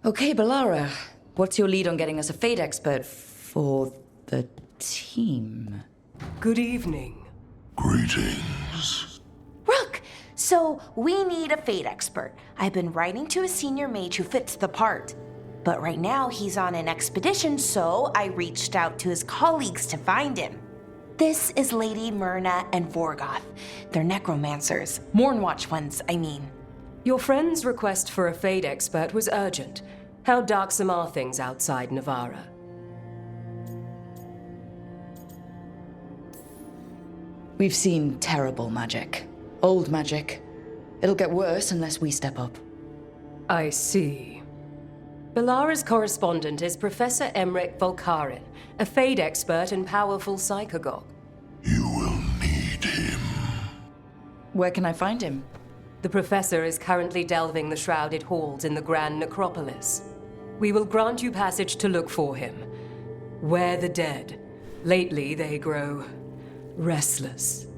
Okay, Balara. What's your lead on getting us a fate expert for the team? Good evening. Greetings. Rook! So, we need a fate expert. I've been writing to a senior mage who fits the part. But right now, he's on an expedition, so I reached out to his colleagues to find him. This is Lady Myrna and Vorgoth. They're necromancers. Mournwatch ones, I mean. Your friend's request for a fate expert was urgent. How darksome are things outside Navara? We've seen terrible magic. Old magic. It'll get worse unless we step up. I see. Balara's correspondent is Professor Emmerich Volkarin, a fate expert and powerful psychagogue. You will need him. Where can I find him? The professor is currently delving the shrouded halls in the Grand Necropolis. We will grant you passage to look for him. Where the dead. Lately they grow restless.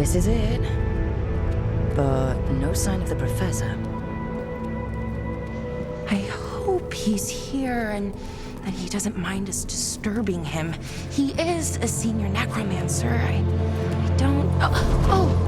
This is it. But no sign of the professor. I hope he's here and that he doesn't mind us disturbing him. He is a senior necromancer. I don't... Oh!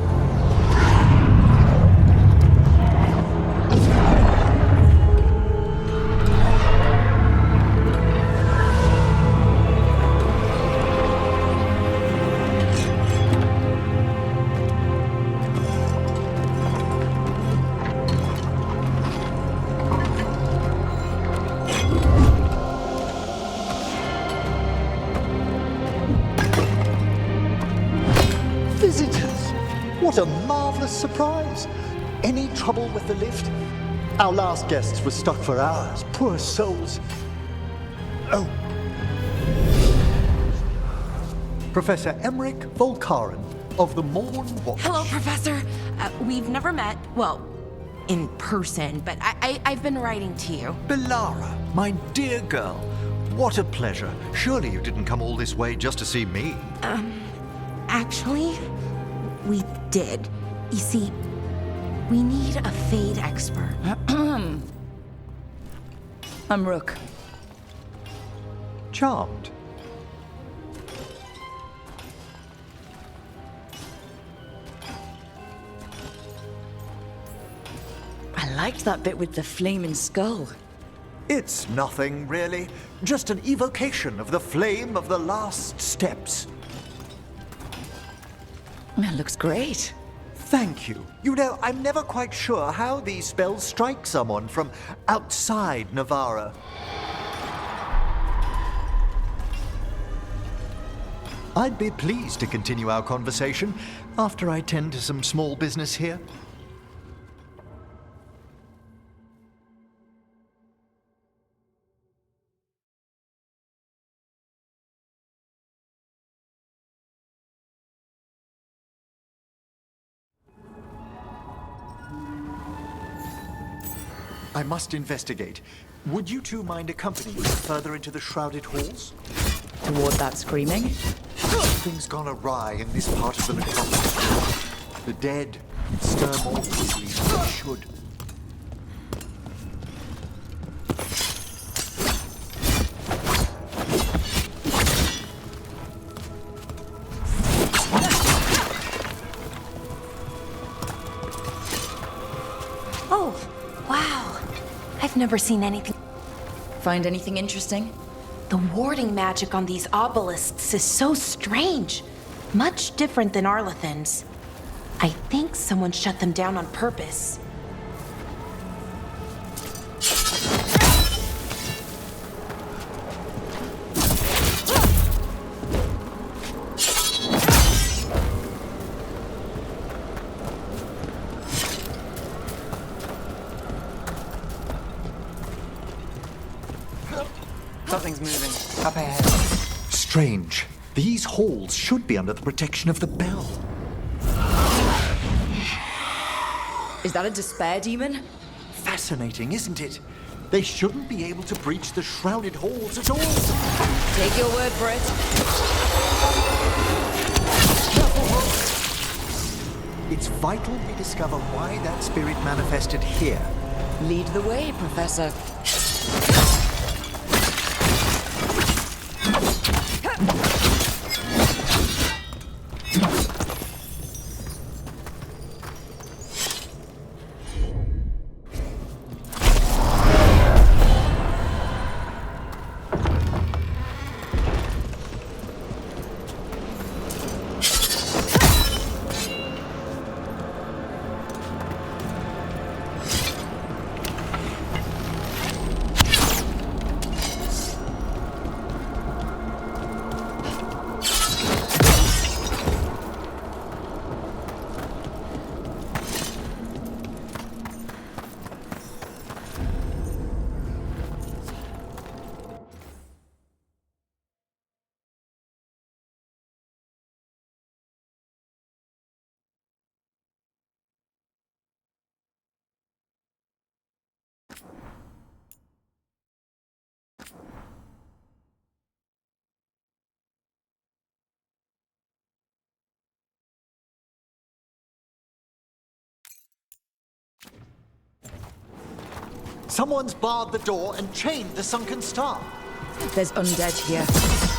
Visitors! What a marvelous surprise! Any trouble with the lift? Our last guests were stuck for hours. Poor souls. Oh. Professor Emmerich Volkaren of the Morn Watch. Hello, Professor. We've never met, well, in person, but I've been writing to you. Belara, my dear girl. What a pleasure. Surely you didn't come all this way just to see me. Actually, we did. You see, we need a Fade expert. I'm Rook. Charmed. I liked that bit with the flaming skull. It's nothing, really. Just an evocation of the flame of the last steps. That looks great. Thank you. You know, I'm never quite sure how these spells strike someone from outside Navarra. I'd be pleased to continue our conversation after I tend to some small business here. I must investigate. Would you two mind accompanying me further into the shrouded halls? Toward that screaming? Something's gone awry in this part of the necropolis. The dead stir more easily than they should. Oh, wow. I've never seen anything. Find anything interesting? The warding magic on these obelisks is so strange. Much different than Arlethan's. I think someone shut them down on purpose. Something's moving. Up ahead. Strange. These halls should be under the protection of the bell. Is that a despair demon? Fascinating, isn't it? They shouldn't be able to breach the shrouded halls at all. Take your word for it. It's vital we discover why that spirit manifested here. Lead the way, Professor. Someone's barred the door and chained the sunken star. There's undead here.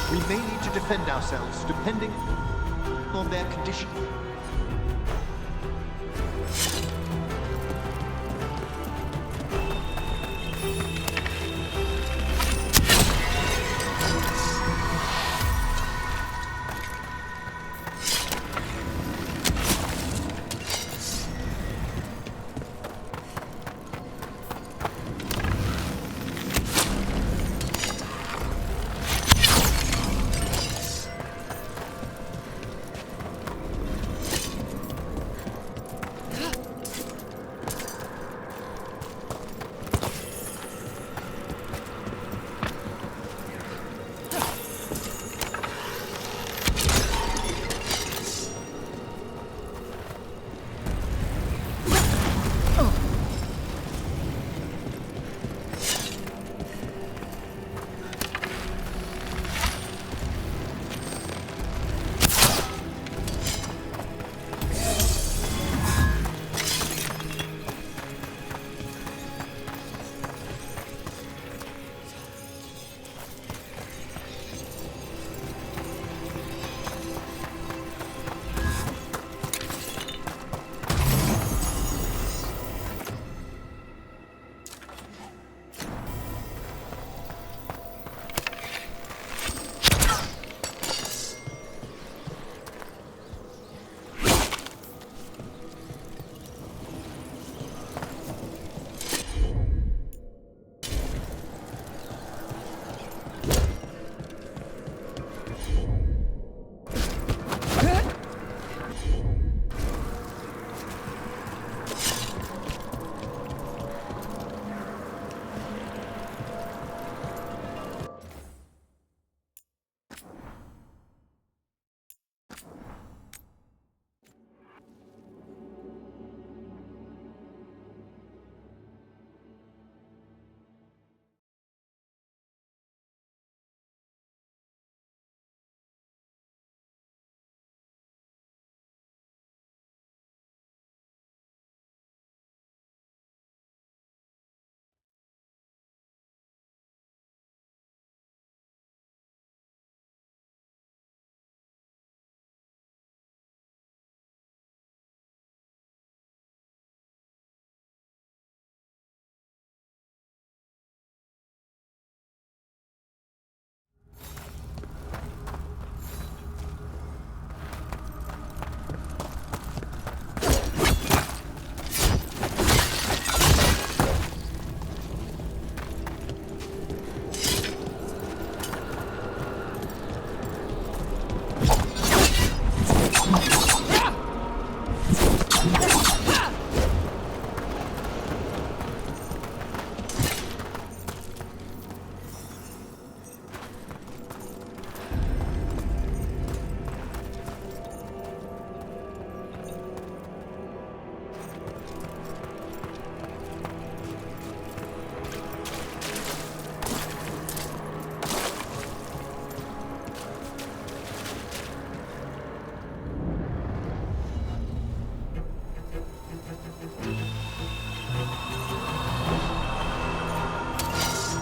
We may need to defend ourselves, depending on their condition.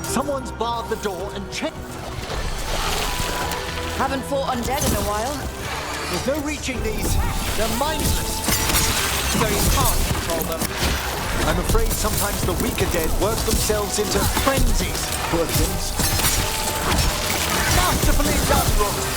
Someone's barred the door and checked. Haven't fought undead in a while. There's no reaching these. They're mindless. So you can't control them. I'm afraid sometimes the weaker dead work themselves into frenzies. Poor things. Masterfully done, Robert.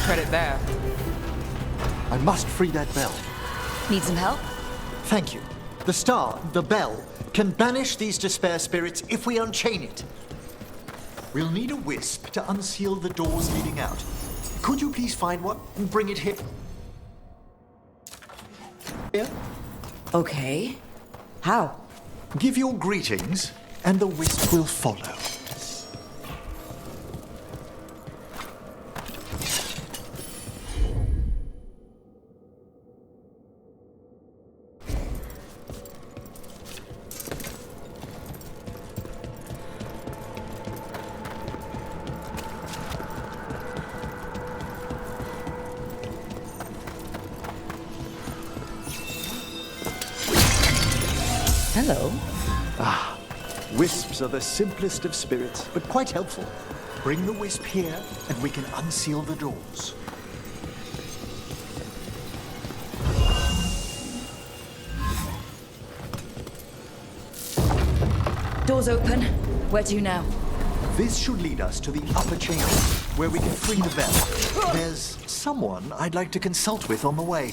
Credit there. I must free that bell. Need some help? Thank you. The star, the bell, can banish these despair spirits if we unchain it. We'll need a wisp to unseal the doors leading out. Could you please find one and bring it here? Okay. How? Give your greetings, and the wisp will follow. Hello. Wisps are the simplest of spirits, but quite helpful. Bring the wisp here, and we can unseal the doors. Doors open. Where to now? This should lead us to the upper chamber, where we can free the bell. There's someone I'd like to consult with on the way.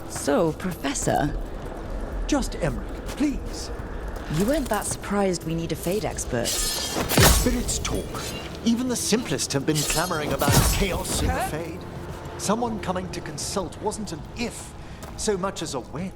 So, Professor, Just Emmerich, please. you weren't that surprised we need a Fade expert. The spirits talk. Even the simplest have been clamoring about chaos in the Fade. Someone coming to consult wasn't an if, so much as a when.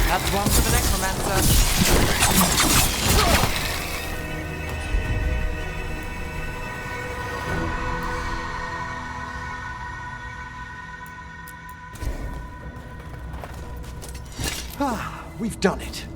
That's one for the necromancer. We've done it.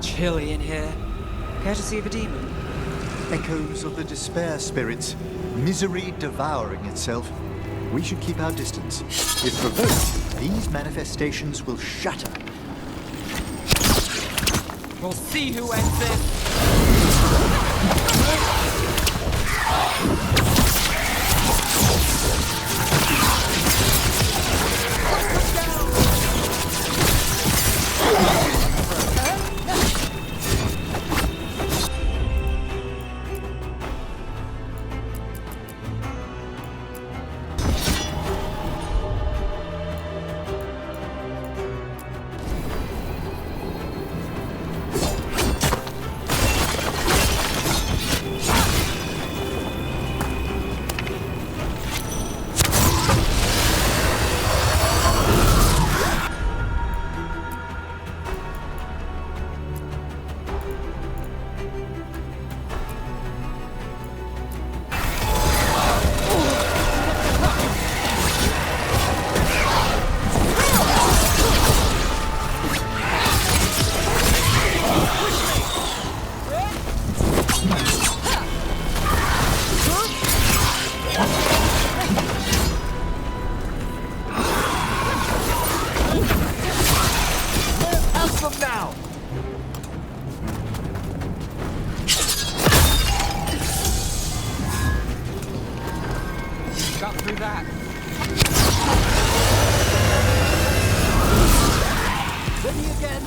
Chilly in here. Courtesy of a demon. Echoes of the despair spirits, misery devouring itself. We should keep our distance. If provoked, these manifestations will shatter. We'll see who ends this. Got through that. Ready again.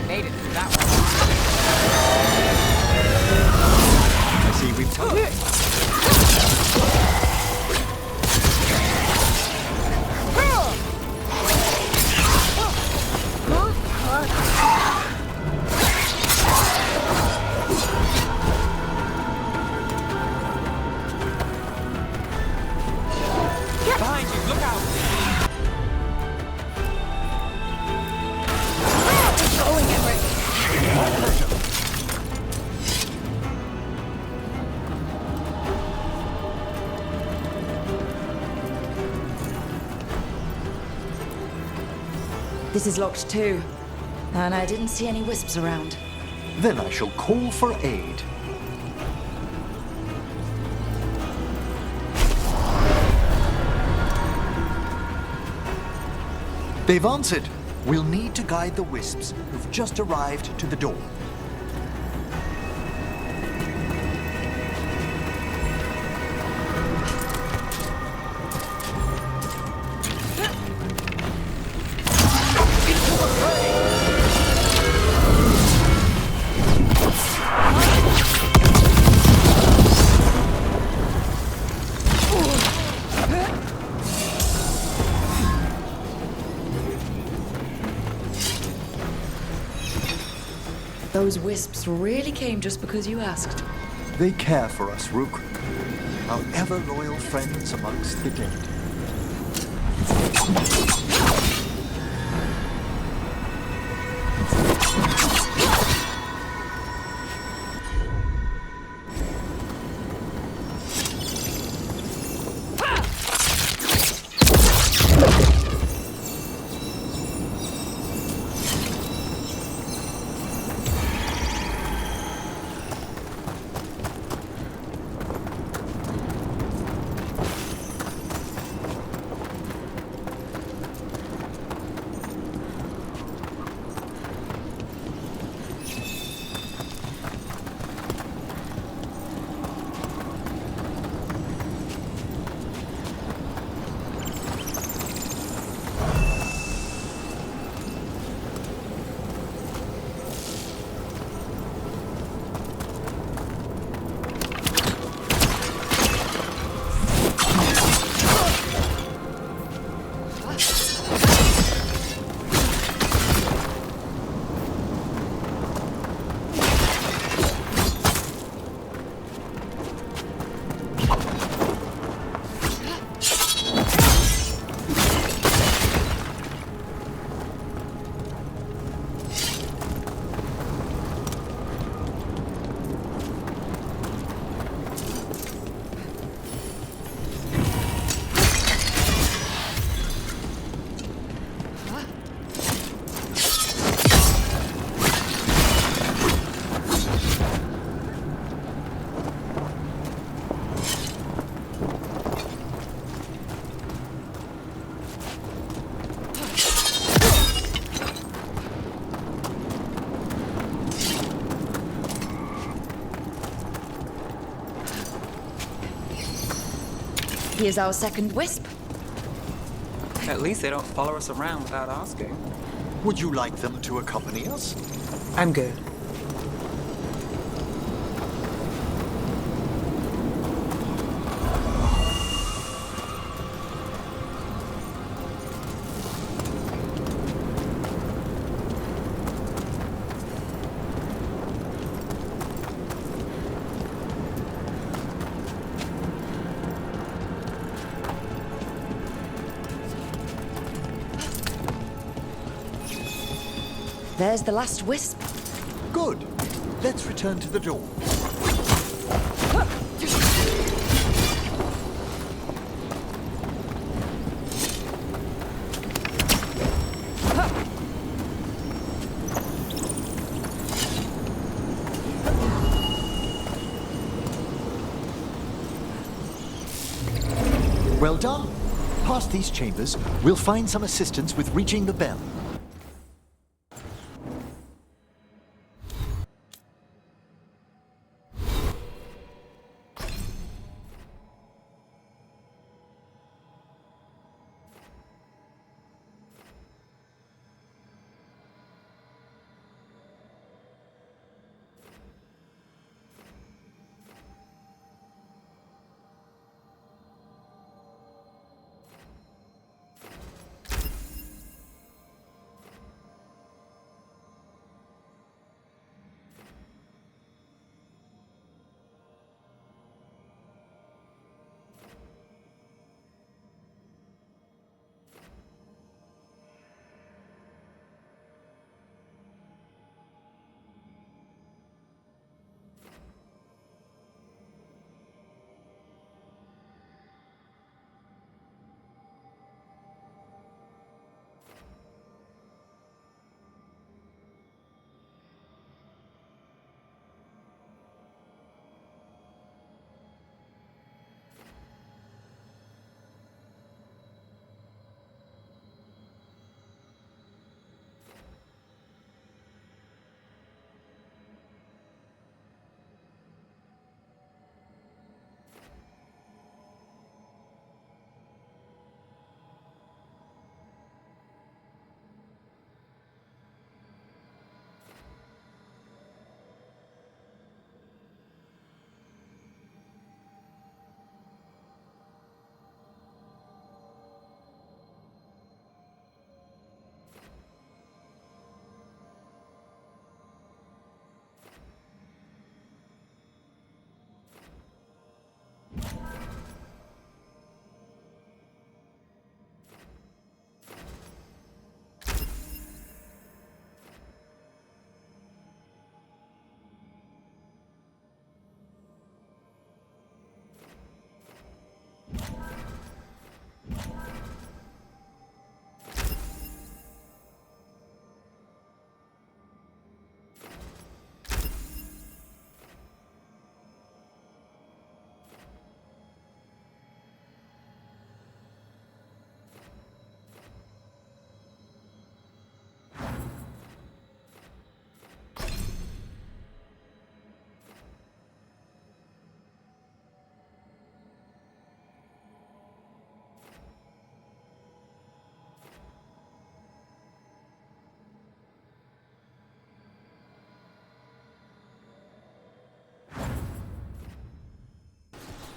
Made it through that one. This is locked too. And I didn't see any wisps around. Then I shall call for aid. They've answered. We'll need to guide the wisps who've just arrived to the door. Those wisps really came just because you asked. They care for us, Rook. Our ever-loyal friends amongst the dead. Here's our second wisp. At least they don't follow us around without asking. Would you like them to accompany us? I'm good. There's the last wisp. Good. Let's return to the door. Well done. Past these chambers, we'll find some assistance with reaching the bell.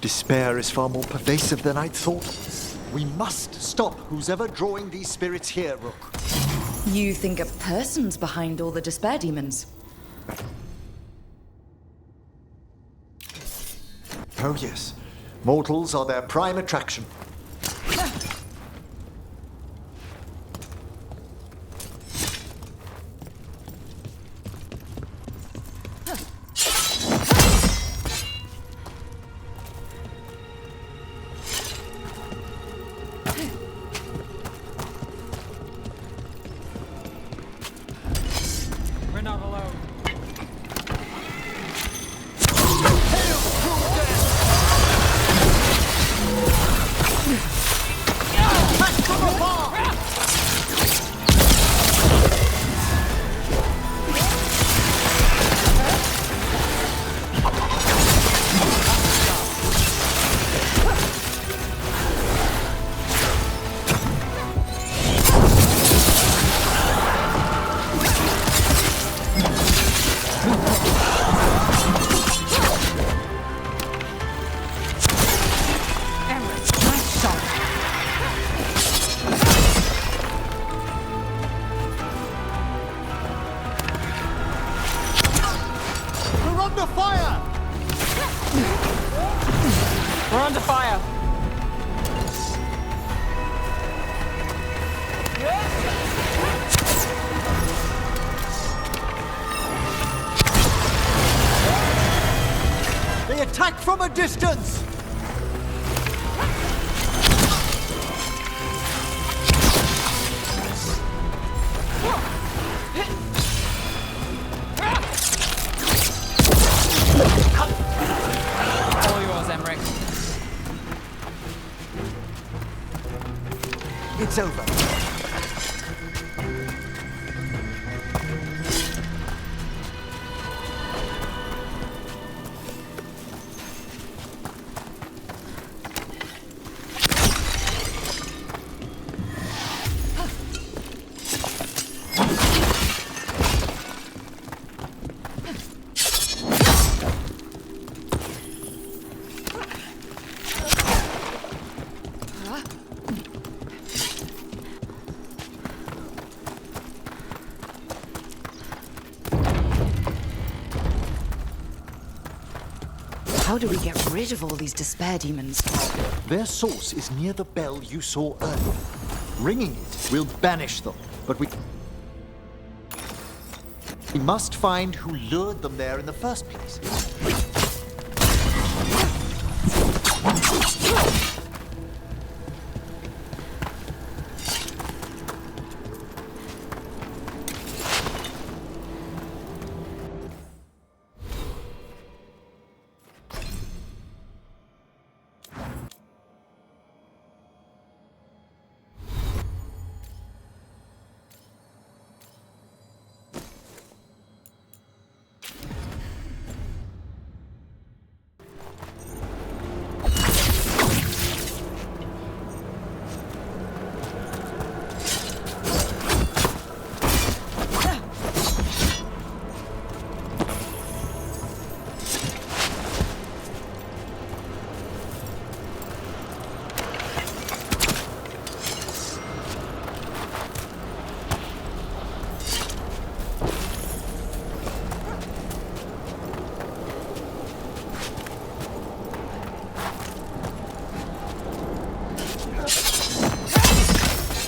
Despair is far more pervasive than I'd thought. We must stop who's ever drawing these spirits here, Rook. You think a person's behind all the despair demons? Oh yes, mortals are their prime attraction. We're not alone. We're under fire! We're under fire. They attack from a distance! All yours, Emmerich. It's over. How do we get rid of all these despair demons? Their source is near the bell you saw earlier. Ringing it will banish them, but we must find who lured them there in the first place.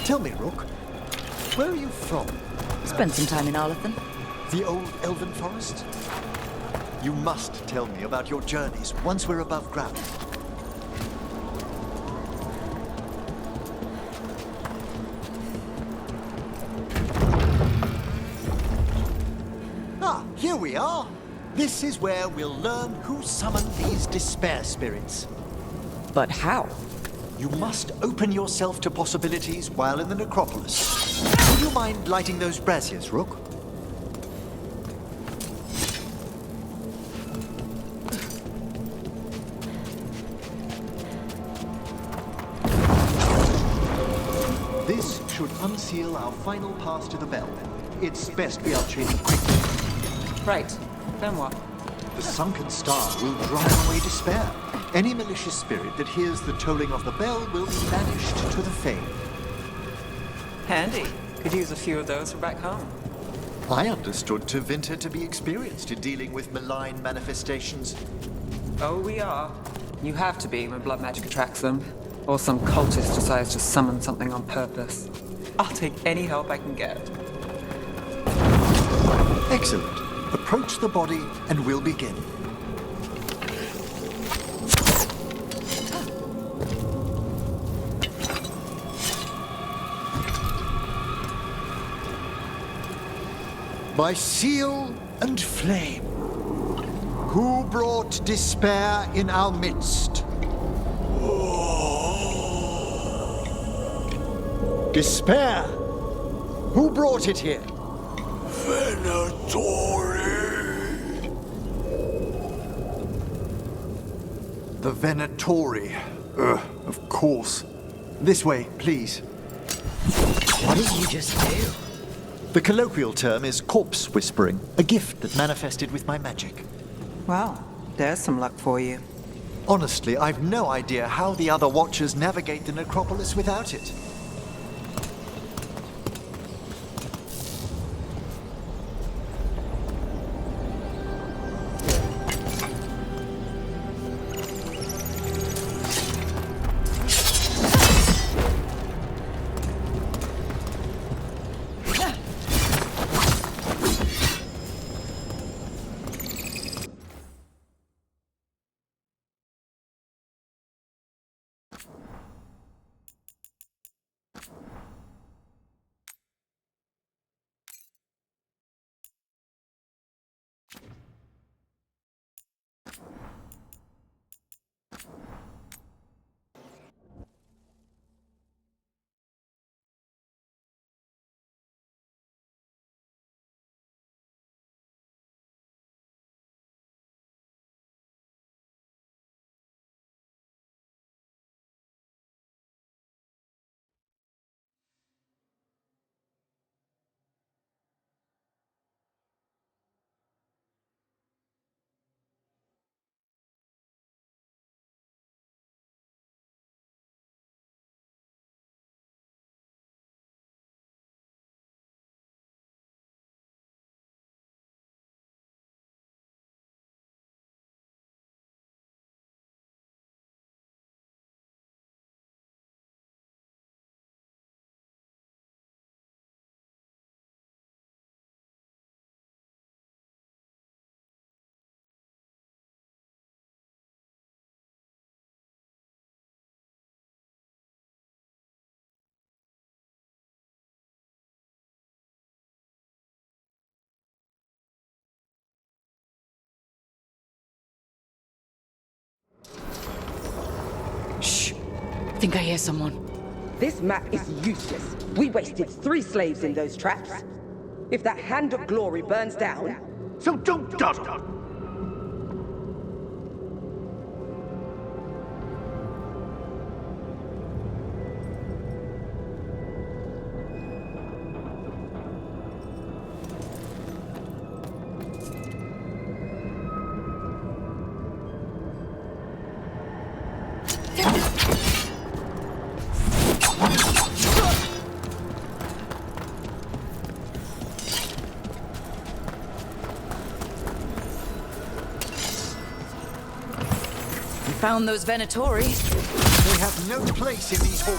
Tell me, Rook, where are you from? Spent some time in Arlathan. The old elven forest? You must tell me about your journeys once we're above ground. Ah, here we are. This is where we'll learn who summoned these despair spirits. But how? You must open yourself to possibilities while in the necropolis. Would you mind lighting those braziers, Rook? This should unseal our final pass to the bell. It's best we are chaining quickly. Right. Then what? The sunken star will drive away despair. Any malicious spirit that hears the tolling of the bell will be banished to the Fae. Handy. Could use a few of those for back home. I understood Tevinter to be experienced in dealing with malign manifestations. Oh, we are. You have to be when blood magic attracts them. Or some cultist decides to summon something on purpose. I'll take any help I can get. Excellent. Approach the body and we'll begin. By seal and flame, who brought despair in our midst? Despair! Who brought it here? Venatori! The Venatori. Of course. This way, please. What did you just do? The colloquial term is corpse whispering, a gift that manifested with my magic. Well, there's some luck for you. Honestly, I've no idea how the other Watchers navigate the necropolis without it. Shh. Think I hear someone. This map is useless. We wasted 3 slaves in those traps. If that Hand of Glory burns down... So don't dawdle! Found those Venatori. They have no place in these halls.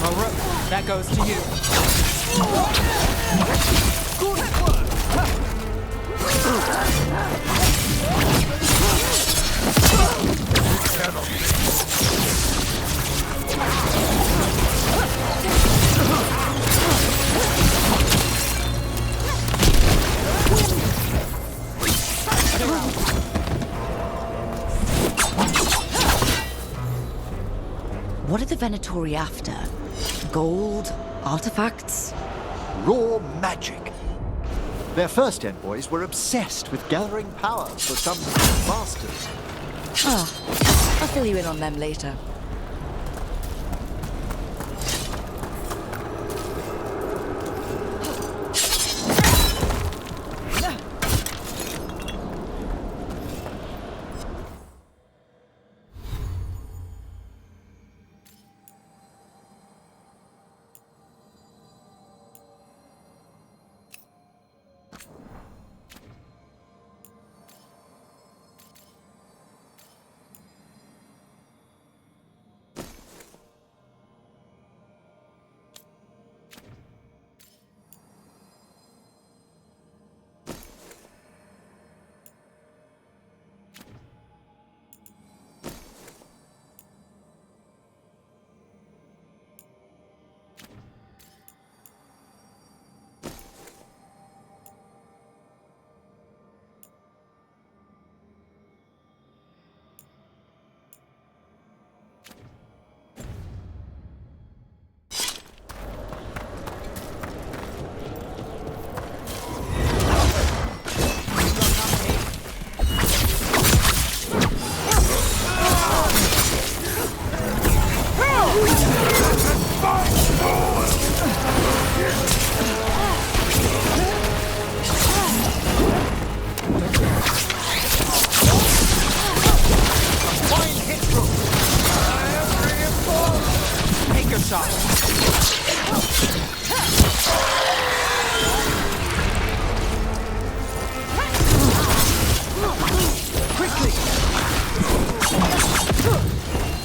Alright, that goes to you. What are the Venatori after? Gold? Artifacts? raw magic. Their first envoys were obsessed with gathering power for some masters. I'll fill you in on them later.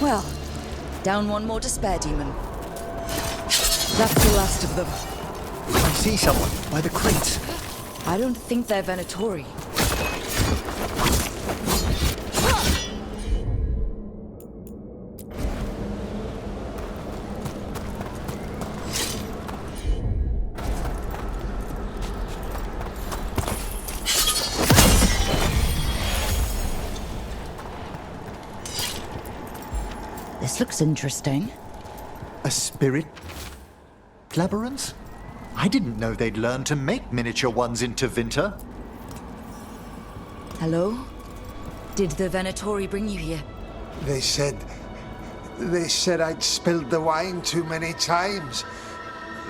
Well, down one more despair demon. That's the last of them. I see someone by the crates. I don't think they're Venatori. This looks interesting. A spirit labyrinth? I didn't know they'd learned to make miniature ones in Tevinter. Hello? Did the Venatori bring you here? They said I'd spilled the wine too many times.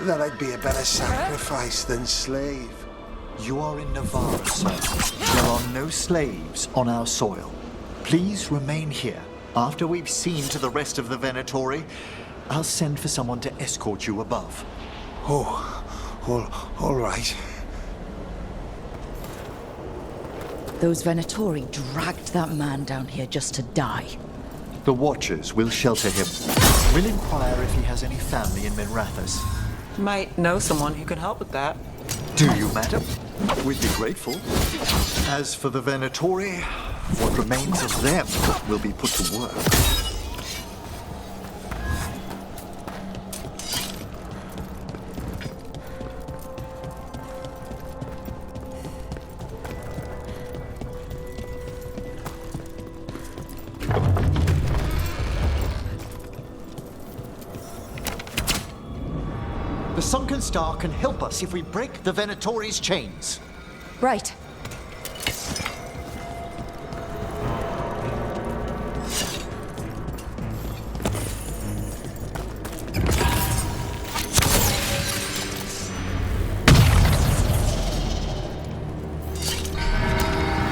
That I'd be a better sacrifice than slave. You are in Navarre, sir. There are no slaves on our soil. Please remain here. After we've seen to the rest of the Venatori, I'll send for someone to escort you above. All right. Those Venatori dragged that man down here just to die. The Watchers will shelter him. We'll inquire if he has any family in Minrathous. Might know someone who can help with that. Do you, madam? We'd be grateful. As for the Venatori, what remains of them will be put to work. The Sunken Star can help us if we break the Venatori's chains. Right.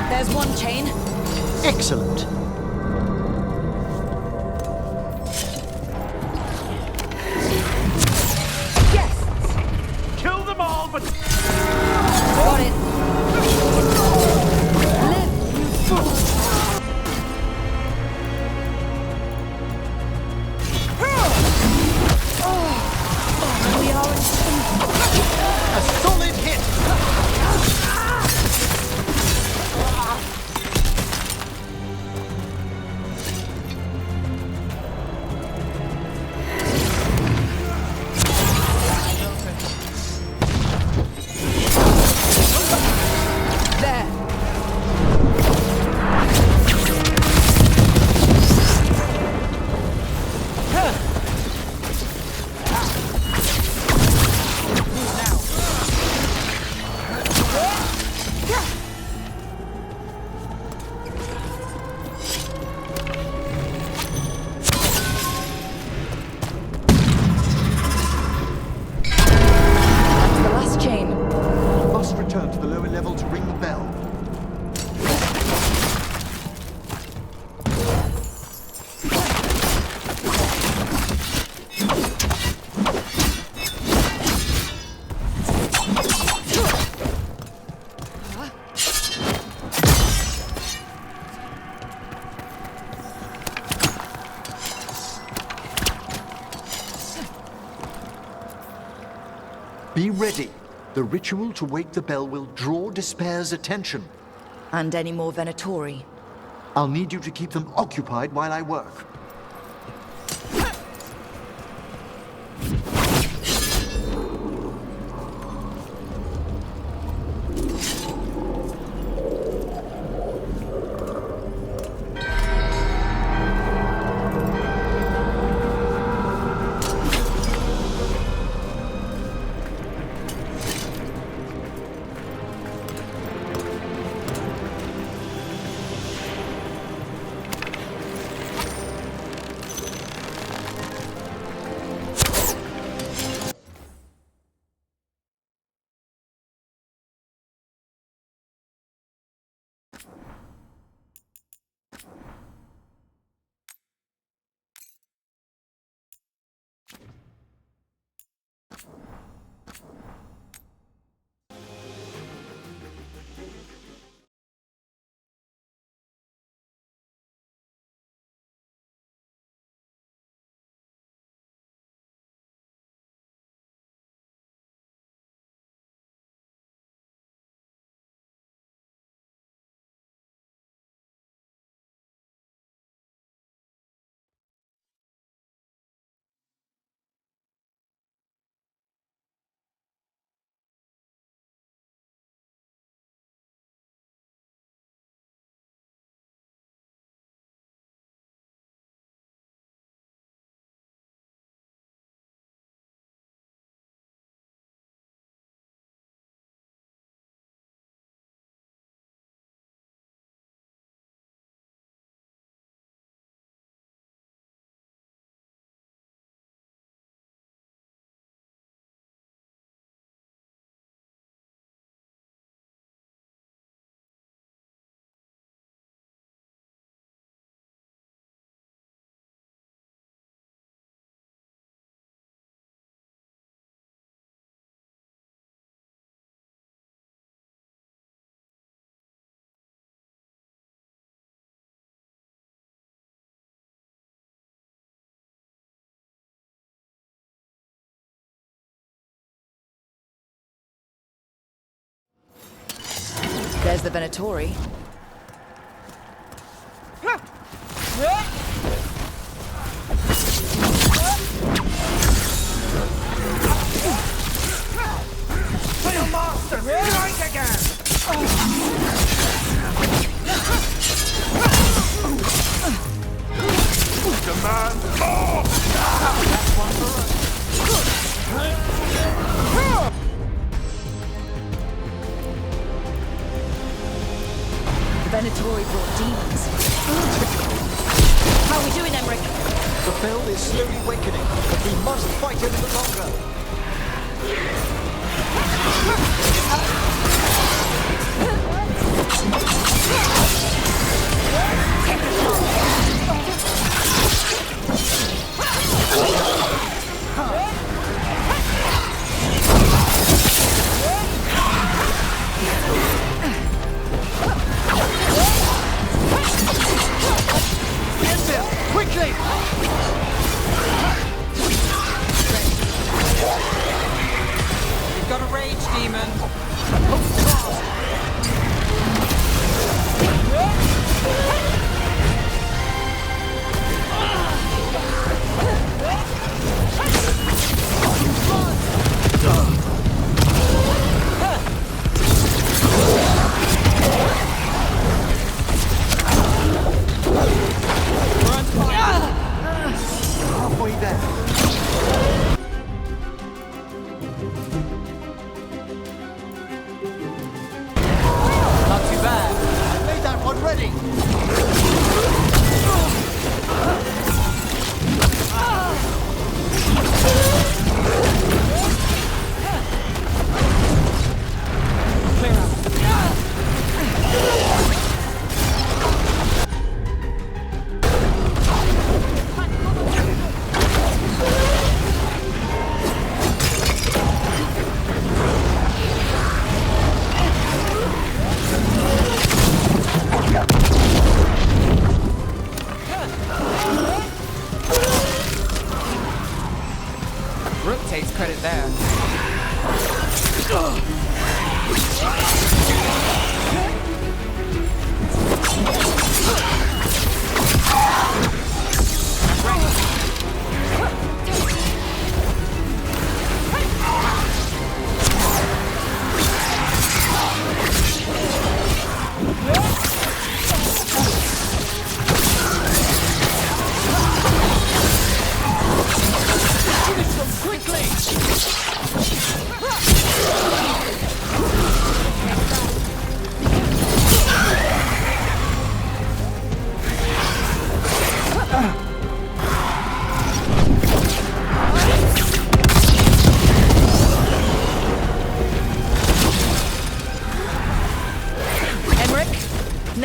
There's one chain. Excellent. Kill them all, but Got it. Live, you fool. We are A solid hit! ready. The ritual to wake the bell will draw Despair's attention. And any more Venatori? I'll need you to keep them occupied while I work. There's the Venatori. Master, strike again! Demand more! That's one for us. The Venatori brought demons. How are we doing, Emmerich? The bell is slowly awakening, but we must fight a little longer. Get there! Quickly! You've got a rage demon. Halfway there.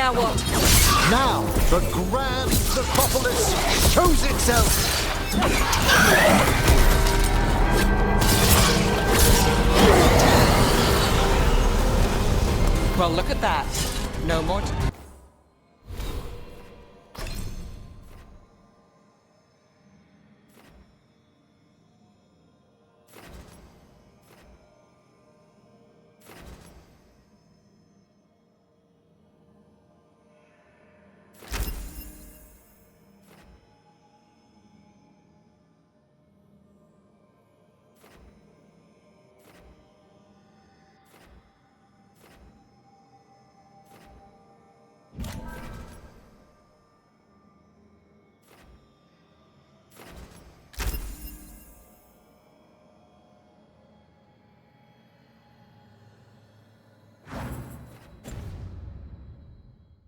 Now what? Now, the grand necropolis shows itself! Well, look at that. No more.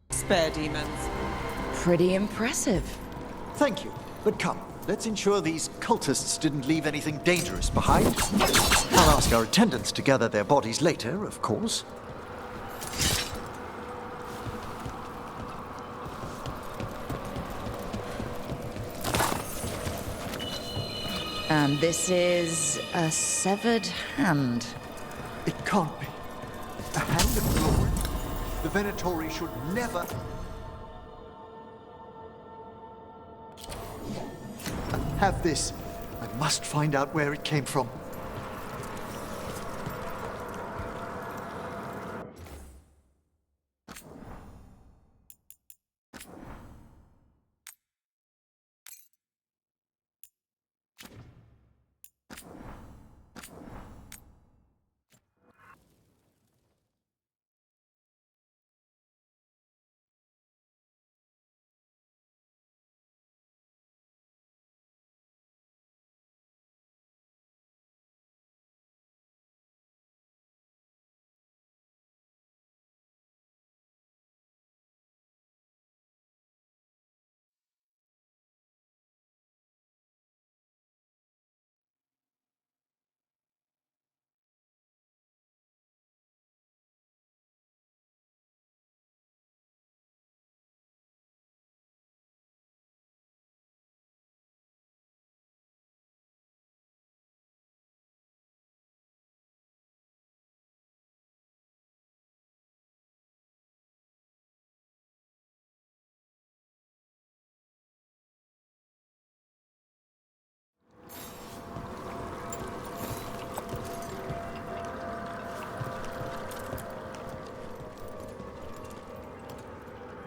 Spare demons. Pretty impressive. Thank you, but come, let's ensure these cultists didn't leave anything dangerous behind. I'll ask our attendants to gather their bodies later, of course. And this is a severed hand. It can't be. A hand of glory. The Venatori should never... have this. I must find out where it came from.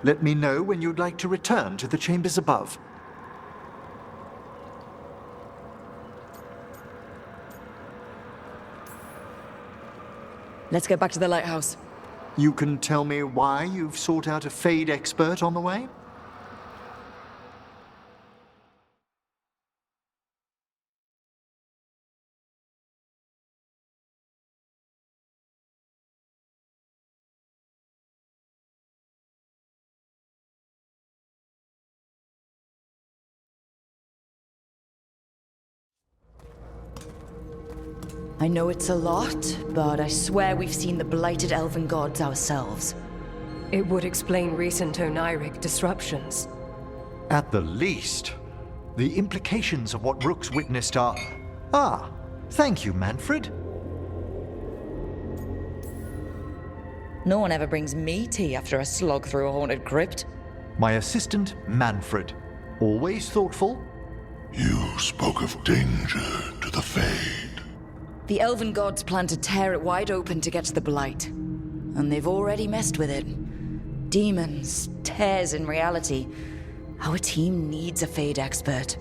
Let me know when you'd like to return to the chambers above. Let's get back to the lighthouse. You can tell me why you've sought out a Fade expert on the way? I know it's a lot, but I swear we've seen the blighted elven gods ourselves. It would explain recent oniric disruptions. At the least. The implications of what Rook's witnessed are... Ah, thank you, Manfred. No one ever brings me tea after a slog through a haunted crypt. My assistant, Manfred. Always thoughtful. You spoke of danger to the Fade. The elven gods plan to tear it wide open to get to the Blight. And they've already messed with it. Demons, tears in reality. Our team needs a Fade expert.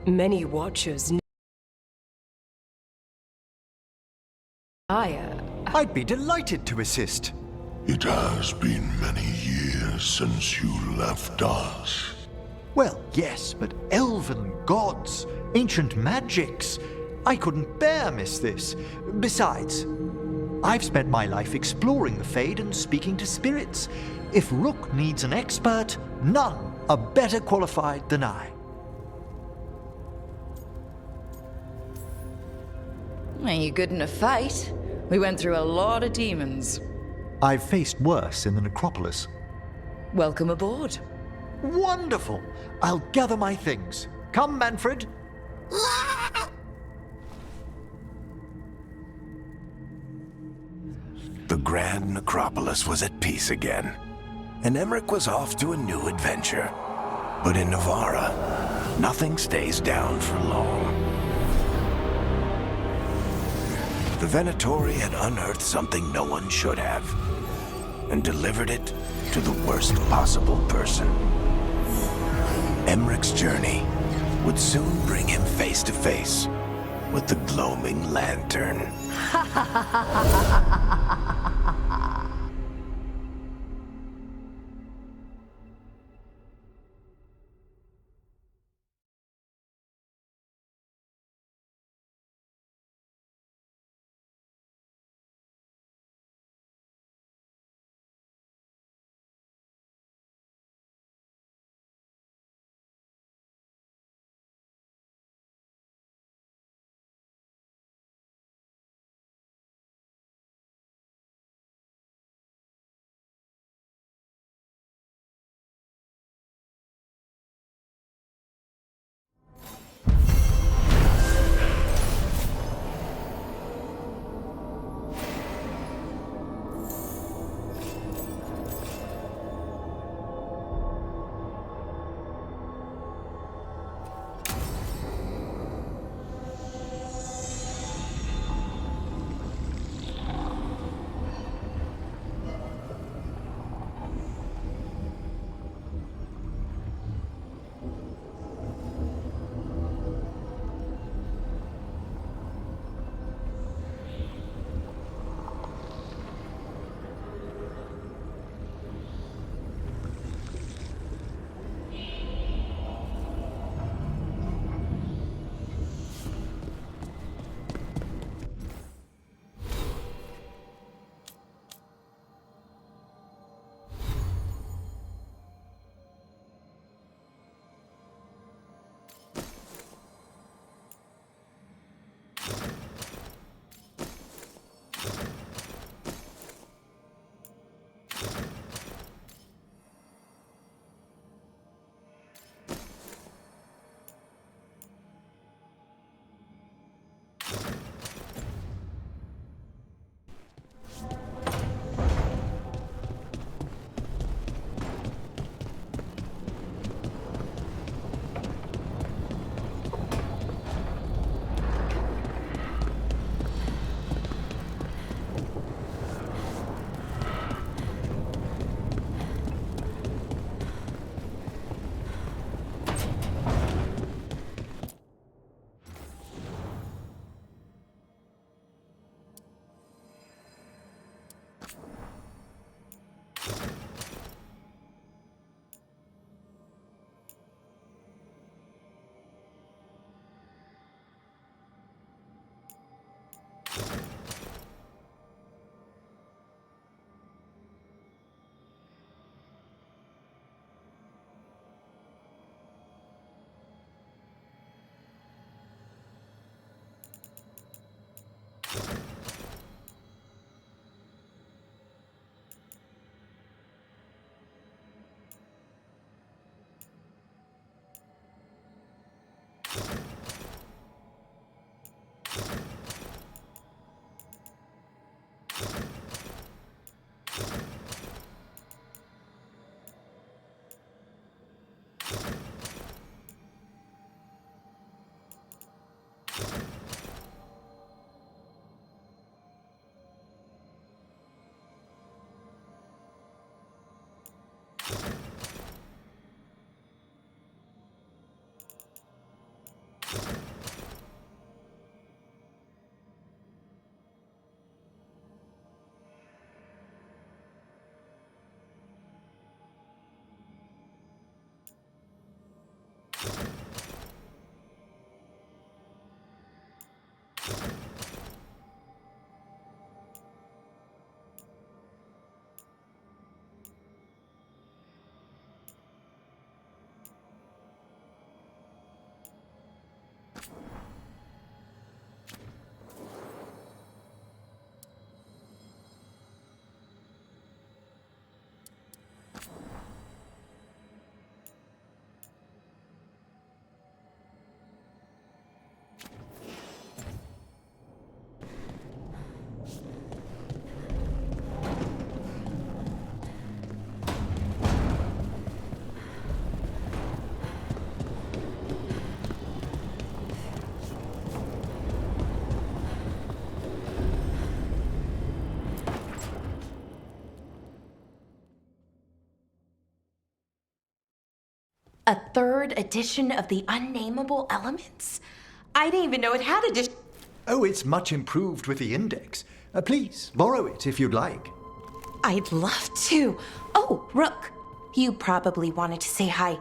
Many Watchers I'd be delighted to assist. It has been many years since you left us. Well, yes, but elven gods, ancient magics. I couldn't bear miss this. Besides, I've spent my life exploring the Fade and speaking to spirits. If Rook needs an expert, none are better qualified than I. Are you good in a fight? We went through a lot of demons. I've faced worse in the necropolis. Welcome aboard. Wonderful! I'll gather my things. Come, Manfred. The Grand Necropolis was at peace again, and Emmerich was off to a new adventure. But in Navarra, nothing stays down for long. The Venatori had unearthed something no one should have, and delivered it to the worst possible person. Emmerich's journey would soon bring him face to face with the gloaming lantern. A third edition of the Unnameable Elements? I didn't even know it had a Oh, it's much improved with the index. Please, borrow it if you'd like. I'd love to. Oh, Rook, you probably wanted to say hi.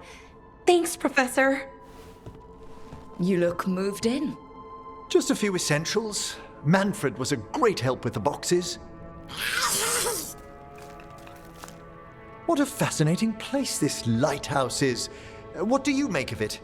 Thanks, Professor. You look moved in. Just a few essentials. Manfred was a great help with the boxes. What a fascinating place this lighthouse is. What do you make of it?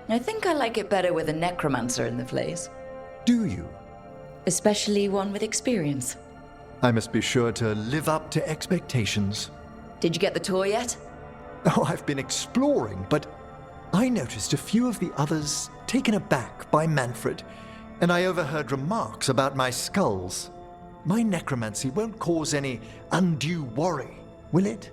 I think I like it better with a necromancer in the place. Do you? Especially one with experience. I must be sure to live up to expectations. Did you get the tour yet? Oh, I've been exploring, but I noticed a few of the others taken aback by Manfred, and I overheard remarks about my skulls. My necromancy won't cause any undue worry, will it?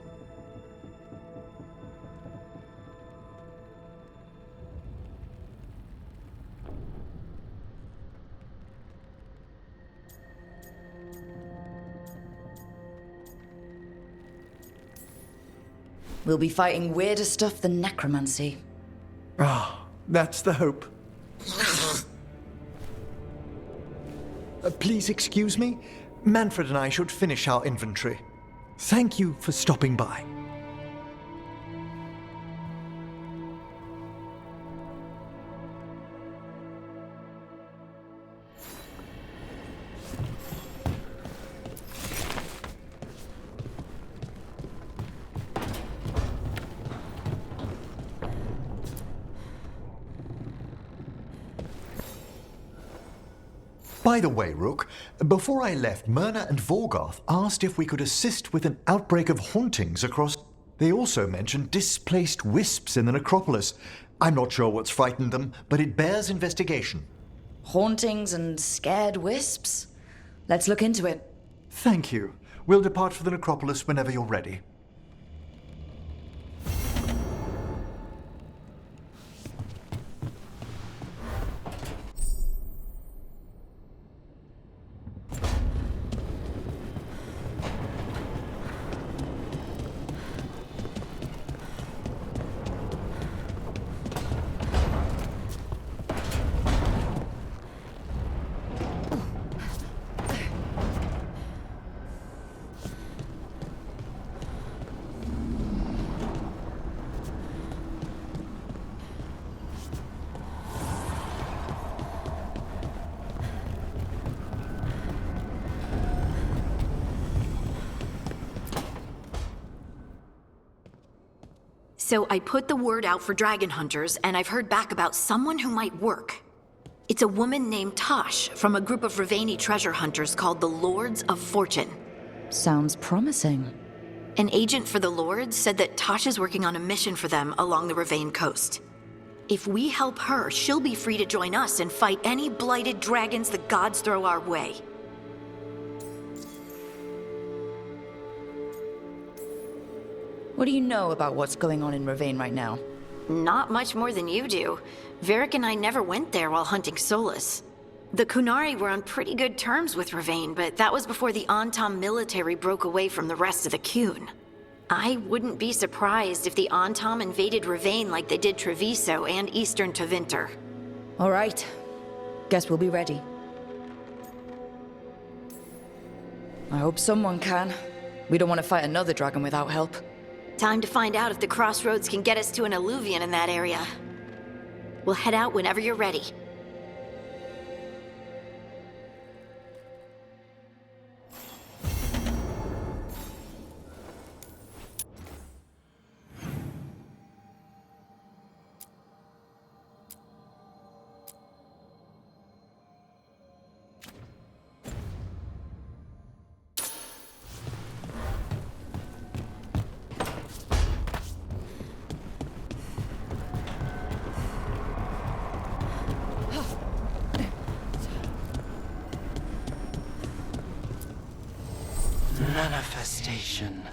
We'll be fighting weirder stuff than necromancy. Ah, that's the hope. Please excuse me. Manfred and I should finish our inventory. Thank you for stopping by. By the way, Rook, before I left, Myrna and Vorgoth asked if we could assist with an outbreak of hauntings across... They also mentioned displaced wisps in the necropolis. I'm not sure what's frightened them, but it bears investigation. Hauntings and scared wisps? Let's look into it. Thank you. We'll depart for the necropolis whenever you're ready. So I put the word out for dragon hunters, and I've heard back about someone who might work. It's a woman named Tosh from a group of Ravani treasure hunters called the Lords of Fortune. Sounds promising. An agent for the Lords said that Tosh is working on a mission for them along the Ravane coast. If we help her, she'll be free to join us and fight any blighted dragons the gods throw our way. What do you know about what's going on in Ravane right now? Not much more than you do. Varric and I never went there while hunting Solus. The Kunari were on pretty good terms with Ravane, but that was before the Antam military broke away from the rest of the Kun. I wouldn't be surprised if the Antam invaded Ravane like they did Treviso and Eastern Tevinter. All right. Guess we'll be ready. I hope someone can. We don't want to fight another dragon without help. Time to find out if the crossroads can get us to an alluvion in that area. We'll head out whenever you're ready. Manifestation.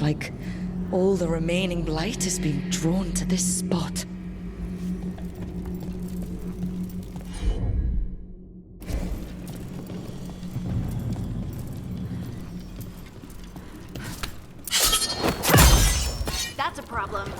like all the remaining blight has been drawn to this spot. That's a problem.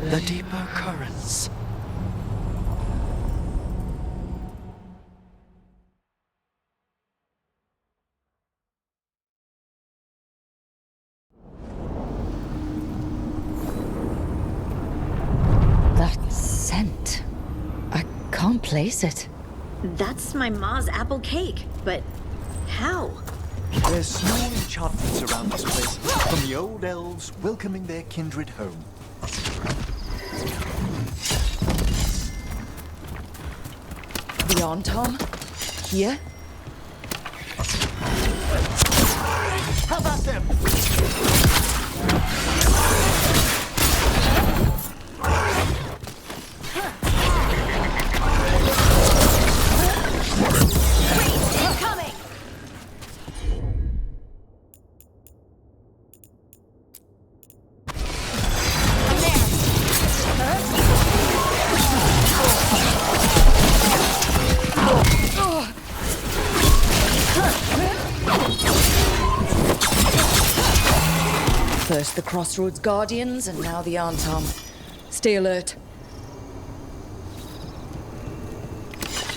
The deeper currents. That scent. I can't place it. That's my ma's apple cake, but how? There's small enchantments around this place, from the old elves welcoming their kindred home. The Antom? Here? How about them? Incoming! First the Crossroads Guardians, and now the Antom. Stay alert.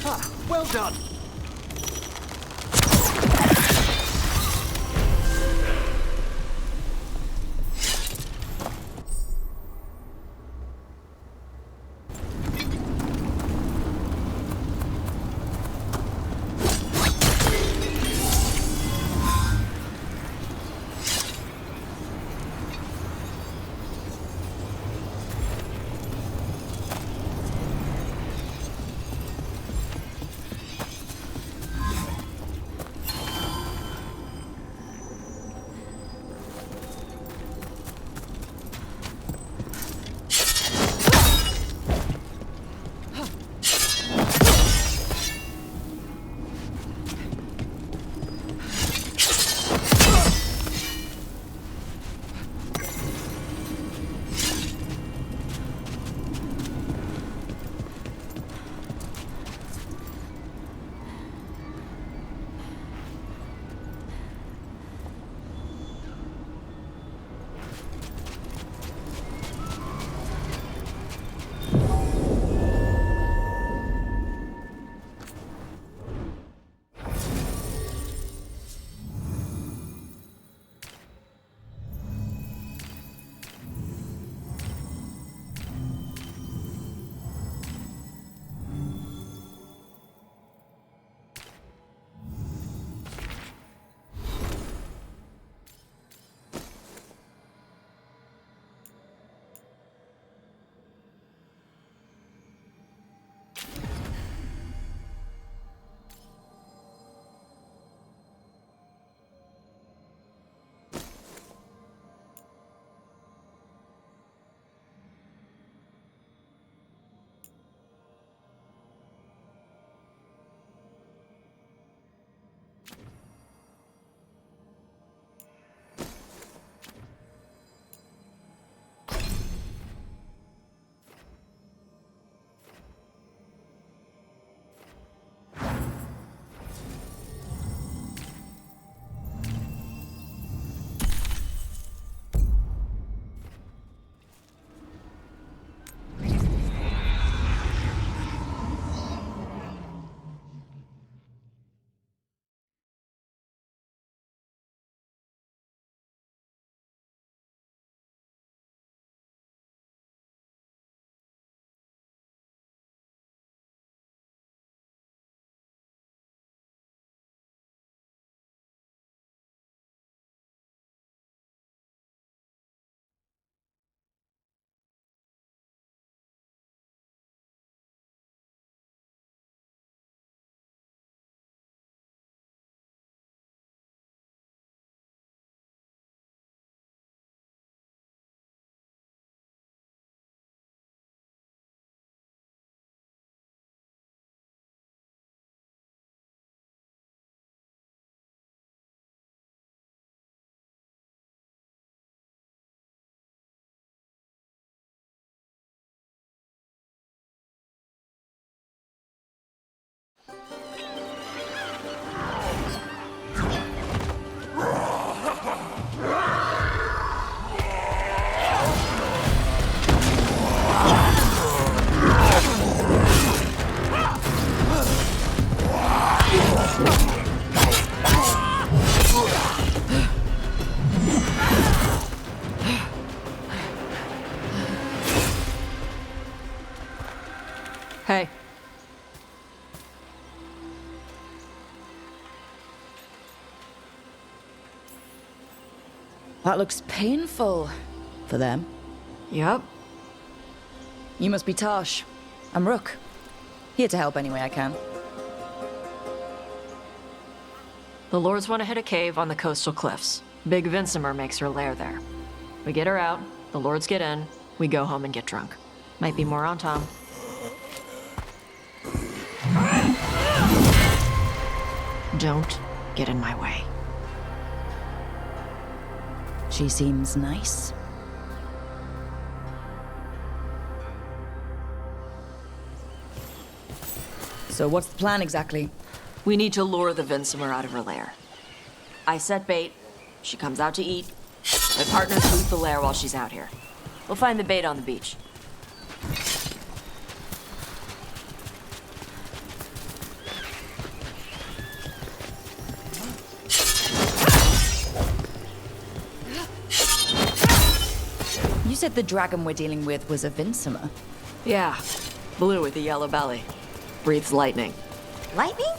Ah, well done. That looks painful. For them. Yep. You must be Tosh. I'm Rook. Here to help any way I can. The Lords want to hit a cave on the coastal cliffs. Big Vinsimer makes her lair there. We get her out, the Lords get in, we go home and get drunk. Might be more on Tom. Don't get in my way. She seems nice. So what's the plan exactly? We need to lure the Vinsimer out of her lair. I set bait, she comes out to eat. My partners loot the lair while she's out here. We'll find the bait on the beach. You said the dragon we're dealing with was a Vinsimer. Yeah, blue with a yellow belly. Breathes lightning. Lightning?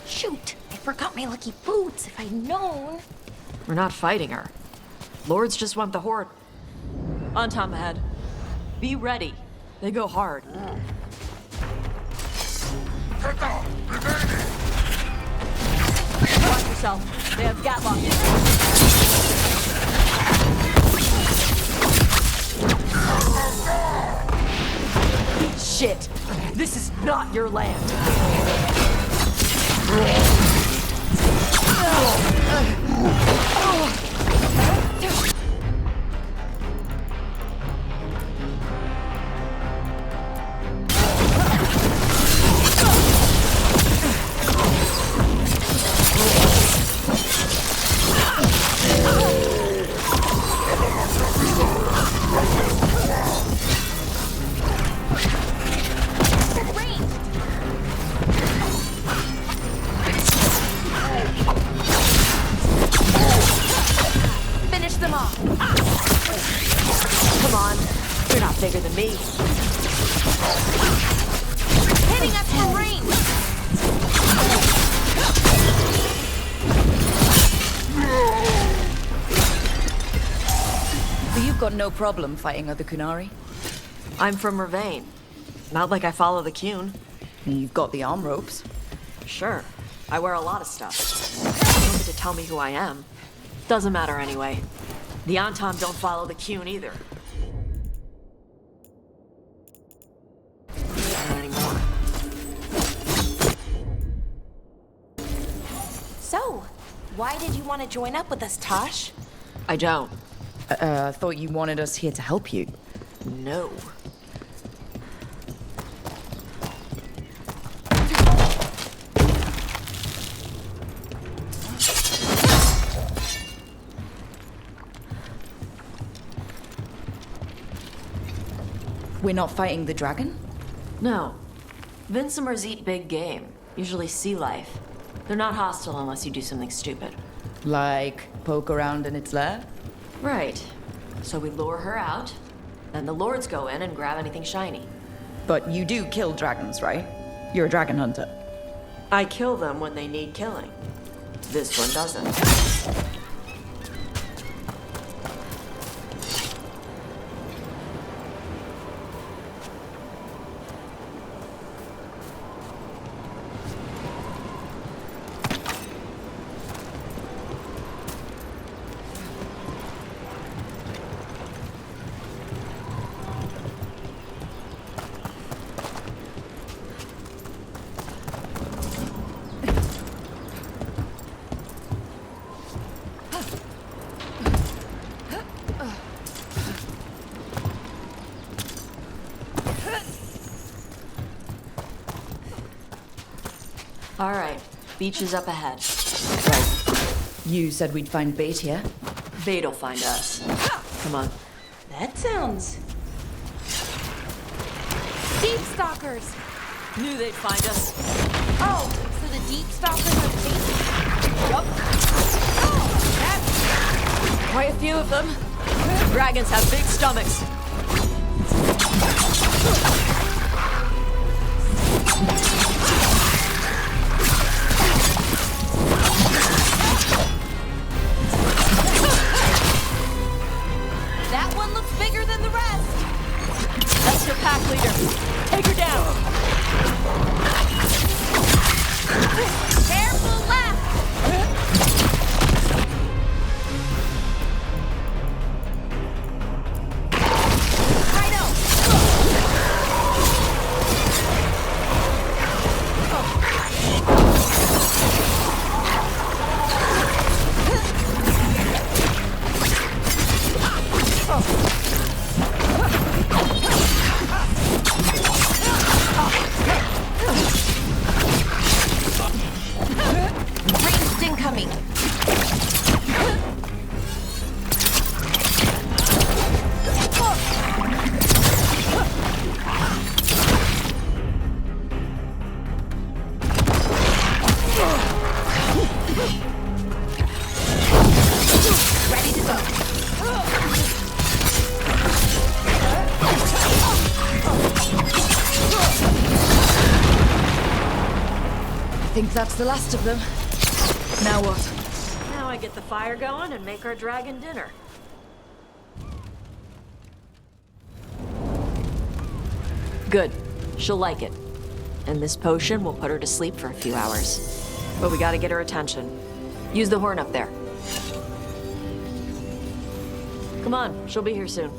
Shoot, I forgot my lucky boots. If I'd known. We're not fighting her. Lords just want the horde. On Tom ahead. Be ready. They go hard. Watch yourself. They have Gatlock in. Shit! This is not your land! Bigger than me. Hitting us from range. But you've got no problem fighting other Kunari. I'm from Ravane. Not like I follow the Qun. You've got the arm ropes. Sure. I wear a lot of stuff. You don't get to tell me who I am. Doesn't matter anyway. The Antom don't follow the Qun either. So, why did you want to join up with us, Tosh? I don't. I thought you wanted us here to help you. No. We're not fighting the dragon? No. Vinsimers eat big game, usually sea life. They're not hostile unless you do something stupid. Like poke around in its lair? Right. So we lure her out, then the Lords go in and grab anything shiny. But you do kill dragons, right? You're a dragon hunter. I kill them when they need killing. This one doesn't. All right, beach is up ahead. Right. You said we'd find bait here? Bait'll find us. Come on. That sounds... Deep stalkers! Knew they'd find us. Oh, so the deep stalkers are the bait? Yup. Oh, that's... Quite a few of them. Dragons have big stomachs. Ready to go. I think that's the last of them. Now what? Now I get the fire going and make our dragon dinner. Good. She'll like it. And this potion will put her to sleep for a few hours. But we gotta get her attention. Use the horn up there. Come on, she'll be here soon.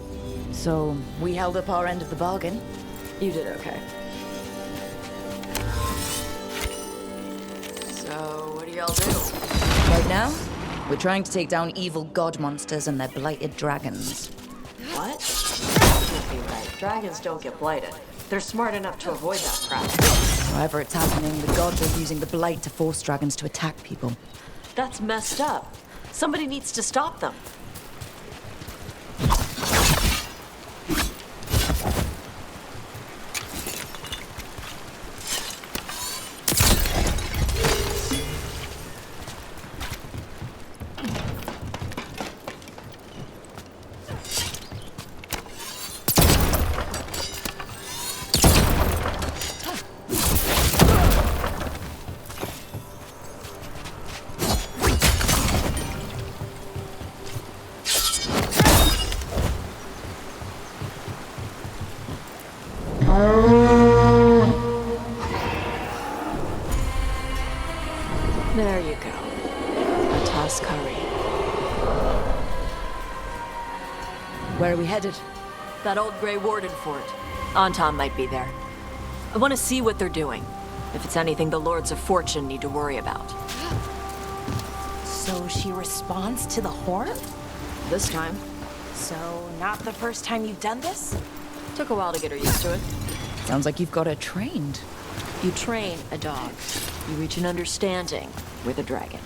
So, we held up our end of the bargain. You did okay. So, what do y'all do? Right now, we're trying to take down evil god monsters and their blighted dragons. What? That can't be right. Dragons don't get blighted. They're smart enough to avoid that crap. However it's happening, the gods are using the blight to force dragons to attack people. That's messed up. Somebody needs to stop them. There you go. A toss curry. Where are we headed? That old Grey Warden fort. Anton might be there. I want to see what they're doing. If it's anything the Lords of Fortune need to worry about. So she responds to the horn? This time. So, not the first time you've done this? Took a while to get her used to it. Sounds like you've got her trained. You train a dog. You reach an understanding with a dragon.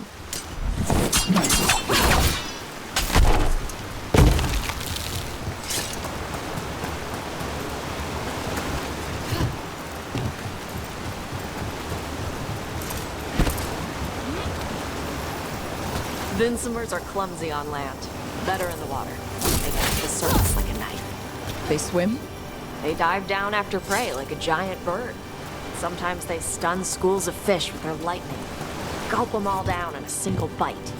Vincimers are clumsy on land. Better in the water. They cut the surface like a knife. They swim? They dive down after prey like a giant bird. Sometimes they stun schools of fish with their lightning. Gulp them all down in a single bite.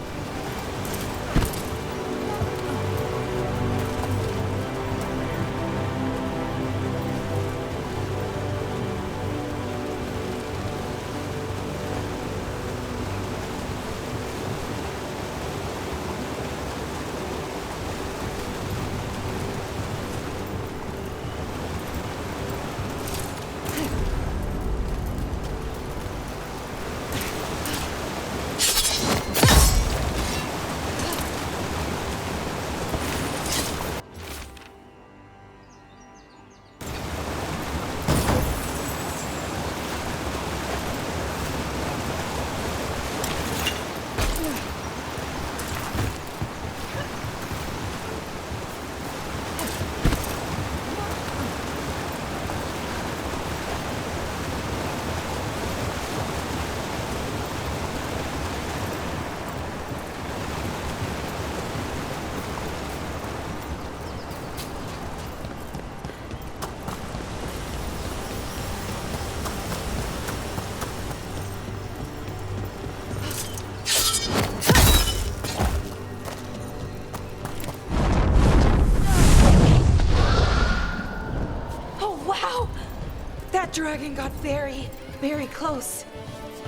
That dragon got very, very close.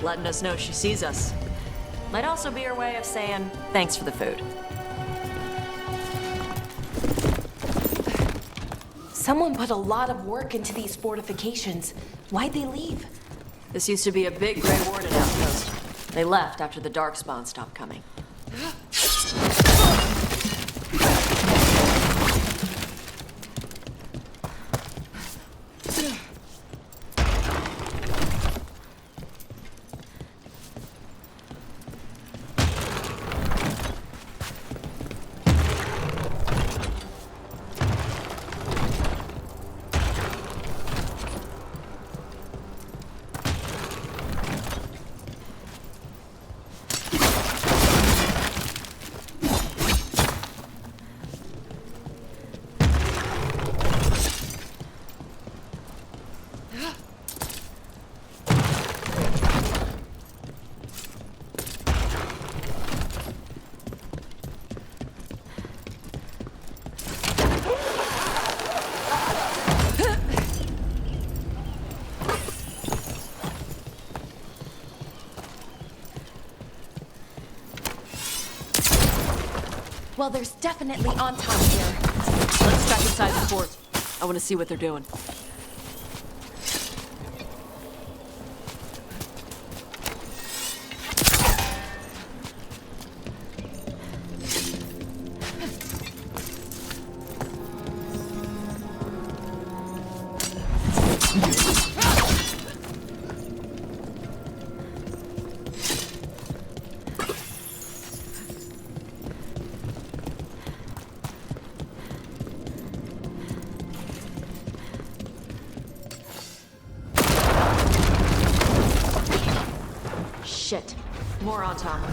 Letting us know she sees us. Might also be her way of saying thanks for the food. Someone put a lot of work into these fortifications. Why'd they leave? This used to be a big Grey Warden outpost. They left after the Darkspawn stopped coming. Well, there's definitely on time here. Let's check inside the fort. I want to see what they're doing. Shit. More on Tom. I'm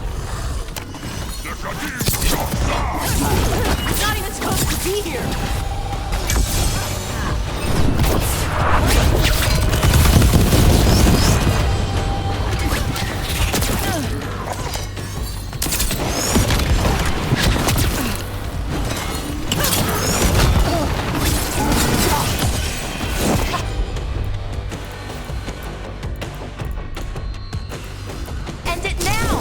not even supposed to be here! End it now!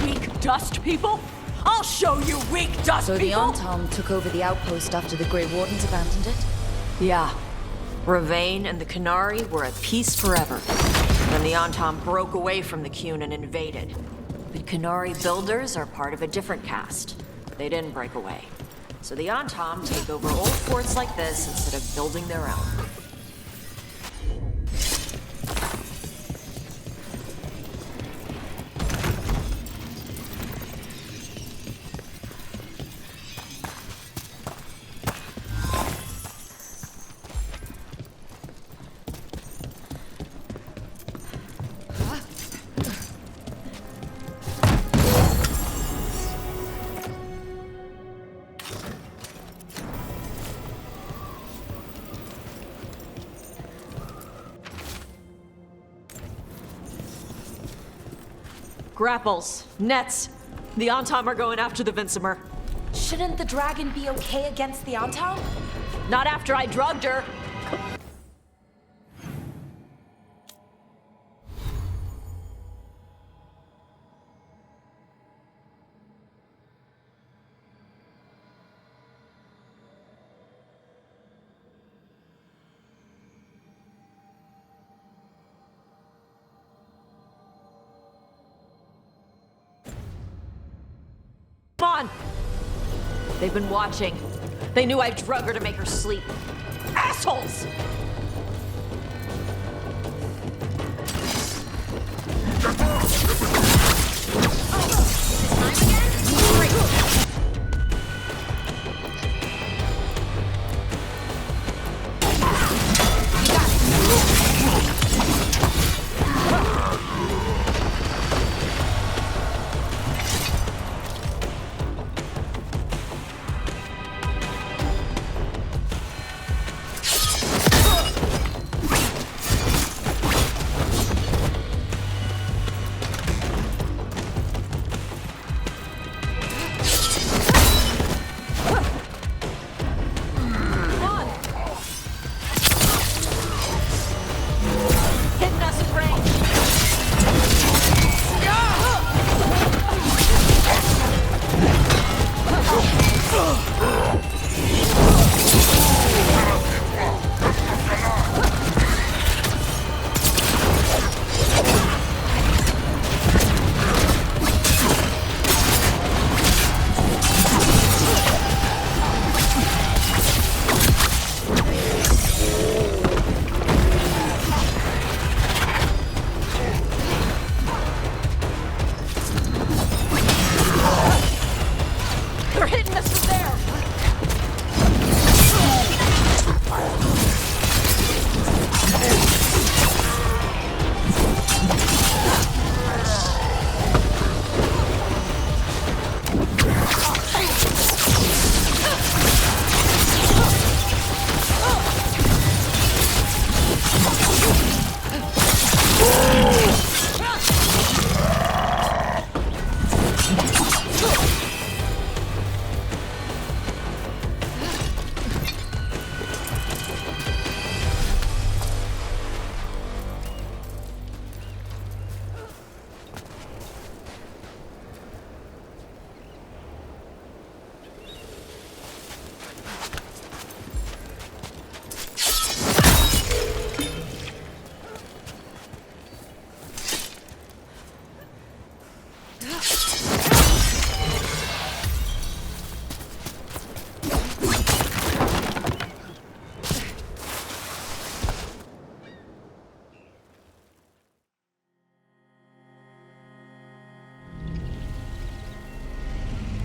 Weak dust people? I'll show you weak dust So the people! Antom took over the outpost after the Grey Wardens abandoned it? Yeah. Ravane and the Qunari were at peace forever. Then the Antom broke away from the Qun and invaded. But Qunari builders are part of a different caste. They didn't break away. So the Antom take over old forts like this instead of building their own. Grapples, nets. The Antom are going after the Vincemer. Shouldn't the dragon be okay against the Antom? Not after I drugged her. Come on! They've been watching. They knew I drug her to make her sleep. Assholes!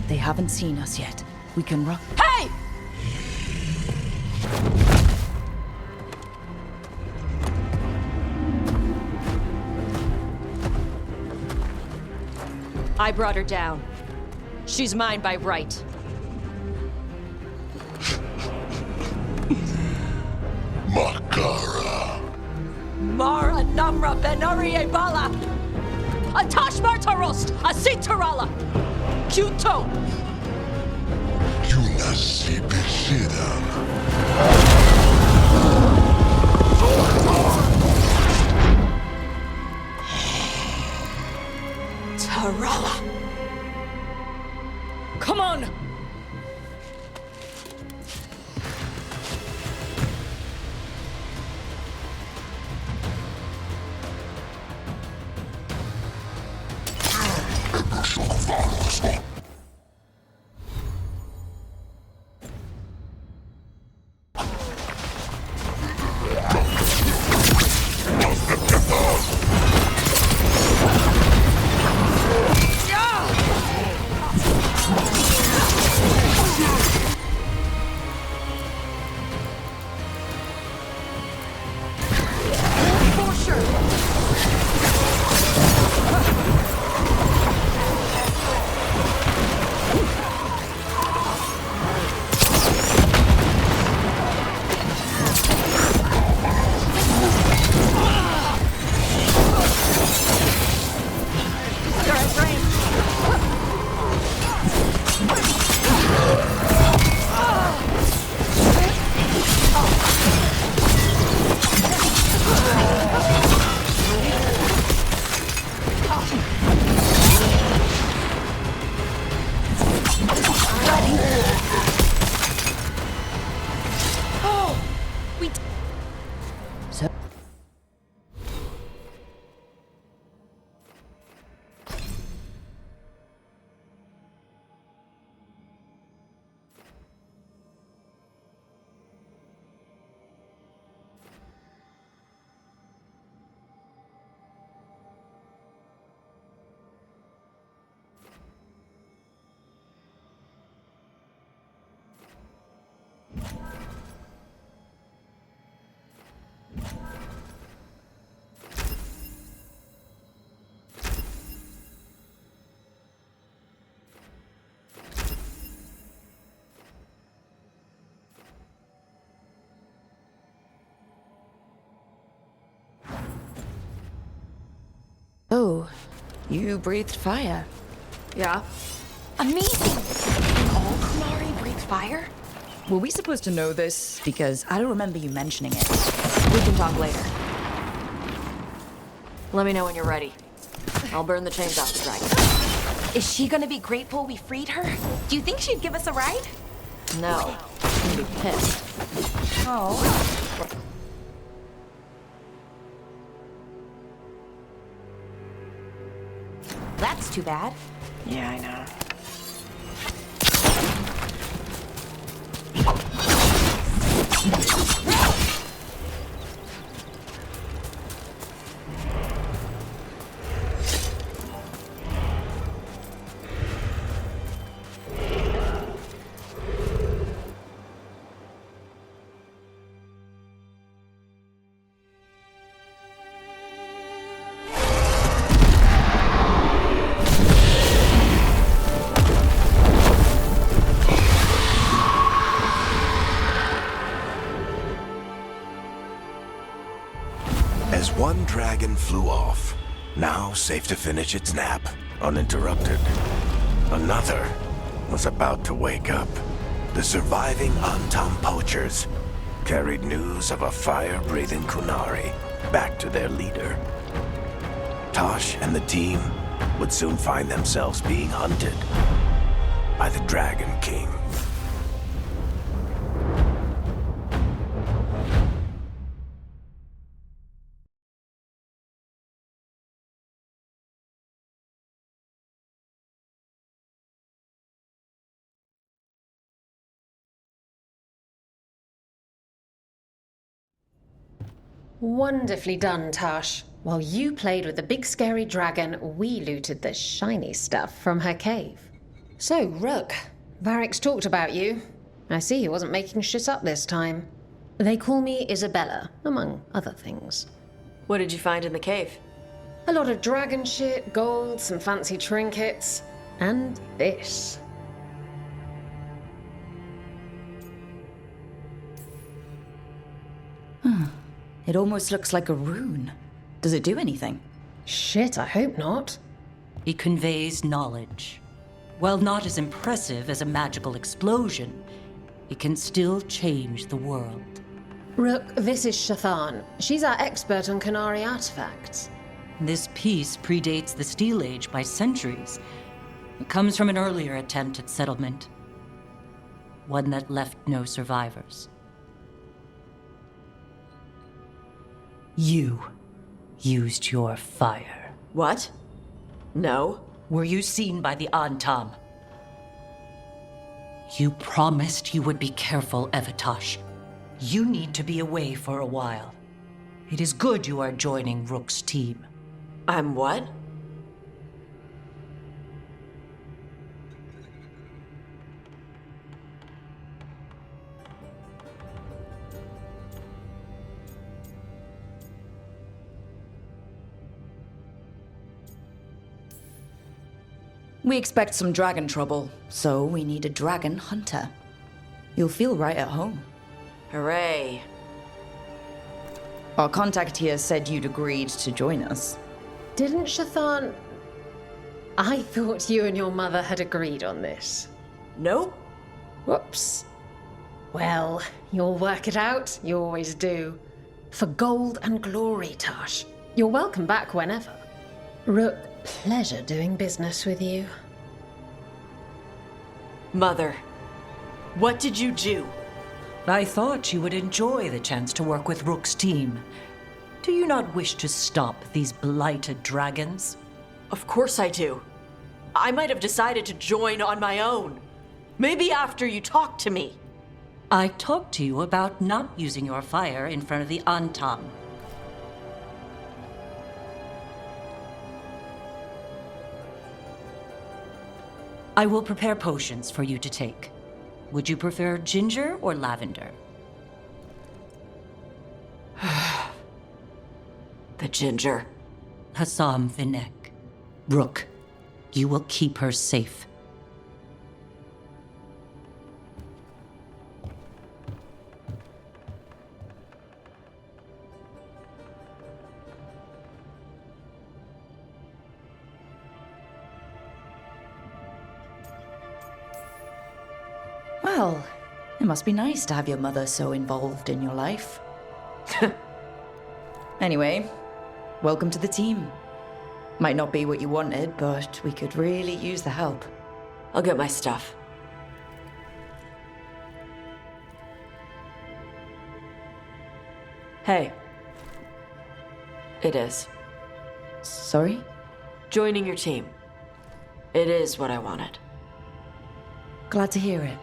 They haven't seen us yet. We can run. Hey! I brought her down. She's mine by right. Makara. Mara Namra Benori Bala! Atash Martarost! Asitarala! Kyuto! Yunasi Bishidam. Tarala! Come on! Oh, you breathed fire. Yeah? Amazing! All Kunari breathe fire? Were we supposed to know this? Because I don't remember you mentioning it. We can talk later. Let me know when you're ready. I'll burn the chains off the dragon. Is she gonna be grateful we freed her? Do you think she'd give us a ride? No. She'll be pissed. Oh. That's too bad. Yeah, I know. As one dragon flew off, now safe to finish its nap, uninterrupted, another was about to wake up. The surviving Antam poachers carried news of a fire-breathing Kunari back to their leader. Tosh and the team would soon find themselves being hunted by the Dragon King. Wonderfully done, Tash. While you played with the big scary dragon, we looted the shiny stuff from her cave. So, Rook, Varric's talked about you. I see he wasn't making shit up this time. They call me Isabella, among other things. What did you find in the cave? A lot of dragon shit, gold, some fancy trinkets, and this. It almost looks like a rune. Does it do anything? Shit, I hope not. It conveys knowledge. While not as impressive as a magical explosion, it can still change the world. Rook, this is Shathan. She's our expert on Qunari artifacts. This piece predates the Steel Age by centuries. It comes from an earlier attempt at settlement. One that left no survivors. You used your fire. What? No. Were you seen by the Antam? You promised you would be careful, Evatosh. You need to be away for a while. It is good you are joining Rook's team. I'm what? We expect some dragon trouble, so we need a dragon hunter. You'll feel right at home. Hooray. Our contact here said you'd agreed to join us. Didn't Shathan... I thought you and your mother had agreed on this. Nope. Whoops. Well, you'll work it out. You always do. For gold and glory, Tash. You're welcome back whenever. Rook, pleasure doing business with you. Mother, what did you do? I thought you would enjoy the chance to work with Rook's team. Do you not wish to stop these blighted dragons? Of course I do. I might have decided to join on my own. Maybe after you talked to me. I talked to you about not using your fire in front of the Antam. I will prepare potions for you to take. Would you prefer ginger or lavender? The ginger. Hassam Vinek. Rook, you will keep her safe. Well, it must be nice to have your mother so involved in your life. Anyway, welcome to the team. Might not be what you wanted, but we could really use the help. I'll get my stuff. Hey. It is. Sorry? Joining your team. It is what I wanted. Glad to hear it.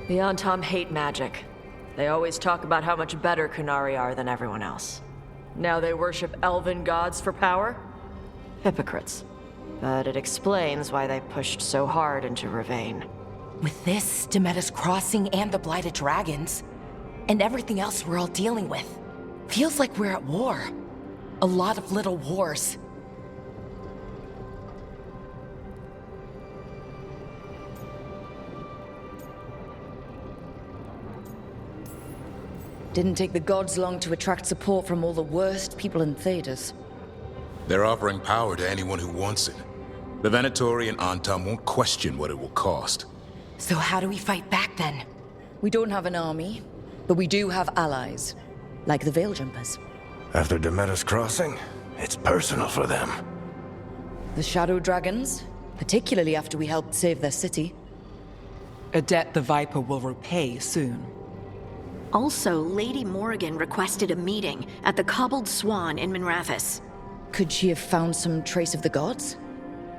The Antom hate magic. They always talk about how much better Kunari are than everyone else. Now they worship elven gods for power? Hypocrites. But it explains why they pushed so hard into Ravane. With this, Demeter's Crossing and the Blighted Dragons, and everything else we're all dealing with, feels like we're at war. A lot of little wars. Didn't take the gods long to attract support from all the worst people in Thedas. They're offering power to anyone who wants it. The Venatori and Antom won't question what it will cost. So how do we fight back then? We don't have an army, but we do have allies, like the Veil Jumpers. After Demeter's Crossing, it's personal for them. The Shadow Dragons, particularly after we helped save their city. A debt the Viper will repay soon. Also, Lady Morrigan requested a meeting at the Cobbled Swan in Minrathous. Could she have found some trace of the gods?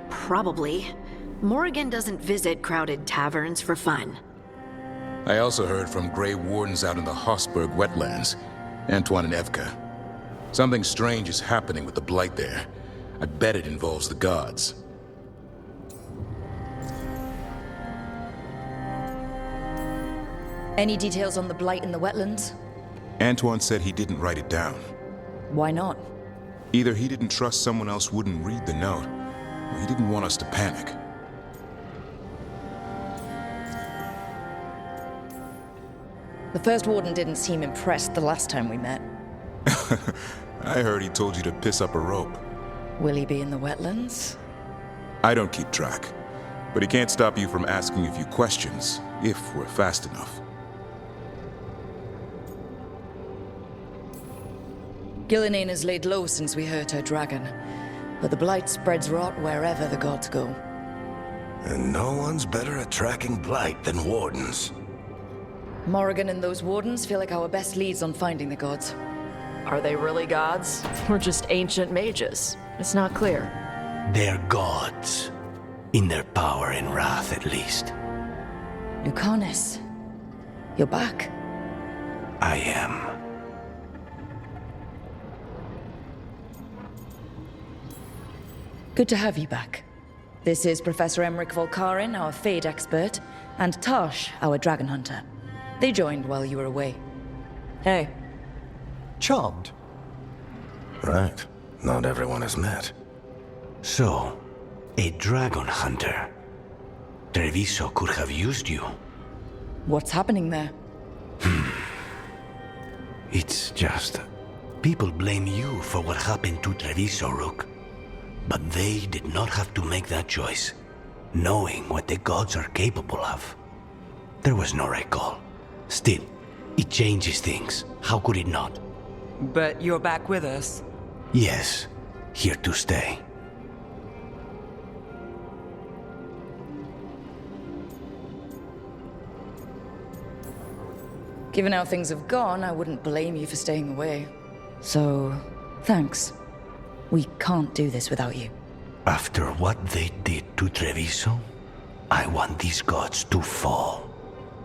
Probably. Morrigan doesn't visit crowded taverns for fun. I also heard from Grey Wardens out in the Hossberg wetlands, Antoine and Evka. Something strange is happening with the Blight there. I bet it involves the gods. Any details on the Blight in the wetlands? Antoine said he didn't write it down. Why not? Either he didn't trust someone else wouldn't read the note, or he didn't want us to panic. The First Warden didn't seem impressed the last time we met. I heard he told you to piss up a rope. Will he be in the wetlands? I don't keep track, but he can't stop you from asking a few questions, if we're fast enough. Gillinane has laid low since we hurt her dragon, but the Blight spreads rot wherever the gods go. And no one's better at tracking Blight than Wardens. Morrigan and those Wardens feel like our best leads on finding the gods. Are they really gods? Or just ancient mages? It's not clear. They're gods. In their power and wrath, at least. Lucanus, you're back. I am. Good to have you back. This is Professor Emmerich Volkarin, our Fade expert, and Tosh, our dragon hunter. They joined while you were away. Hey. Charmed. Right. Not everyone has met. So, a dragon hunter. Treviso could have used you. What's happening there? It's just... people blame you for what happened to Treviso, Rook. But they did not have to make that choice, knowing what the gods are capable of. There was no recall. Still, it changes things. How could it not? But you're back with us. Yes, here to stay. Given how things have gone, I wouldn't blame you for staying away. So, thanks. We can't do this without you. After what they did to Treviso, I want these gods to fall.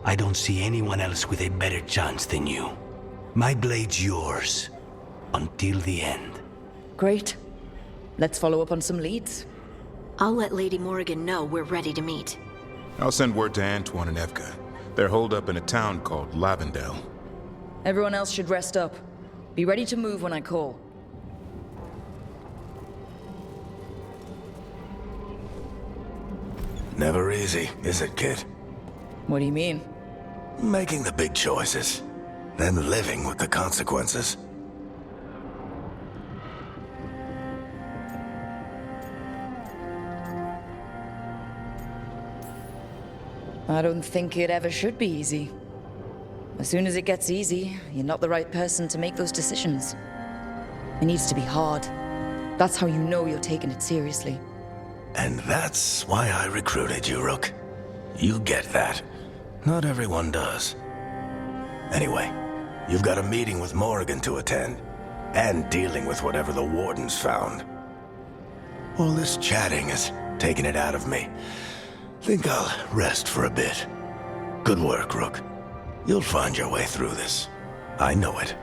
I don't see anyone else with a better chance than you. My blade's yours. Until the end. Great. Let's follow up on some leads. I'll let Lady Morrigan know we're ready to meet. I'll send word to Antoine and Evka. They're holed up in a town called Lavendel. Everyone else should rest up. Be ready to move when I call. Never easy, is it, kid? What do you mean? Making the big choices, then living with the consequences. I don't think it ever should be easy. As soon as it gets easy, you're not the right person to make those decisions. It needs to be hard. That's how you know you're taking it seriously. And that's why I recruited you, Rook. You get that. Not everyone does. Anyway, you've got a meeting with Morrigan to attend, and dealing with whatever the Wardens found. All this chatting has taken it out of me. Think I'll rest for a bit. Good work, Rook. You'll find your way through this. I know it.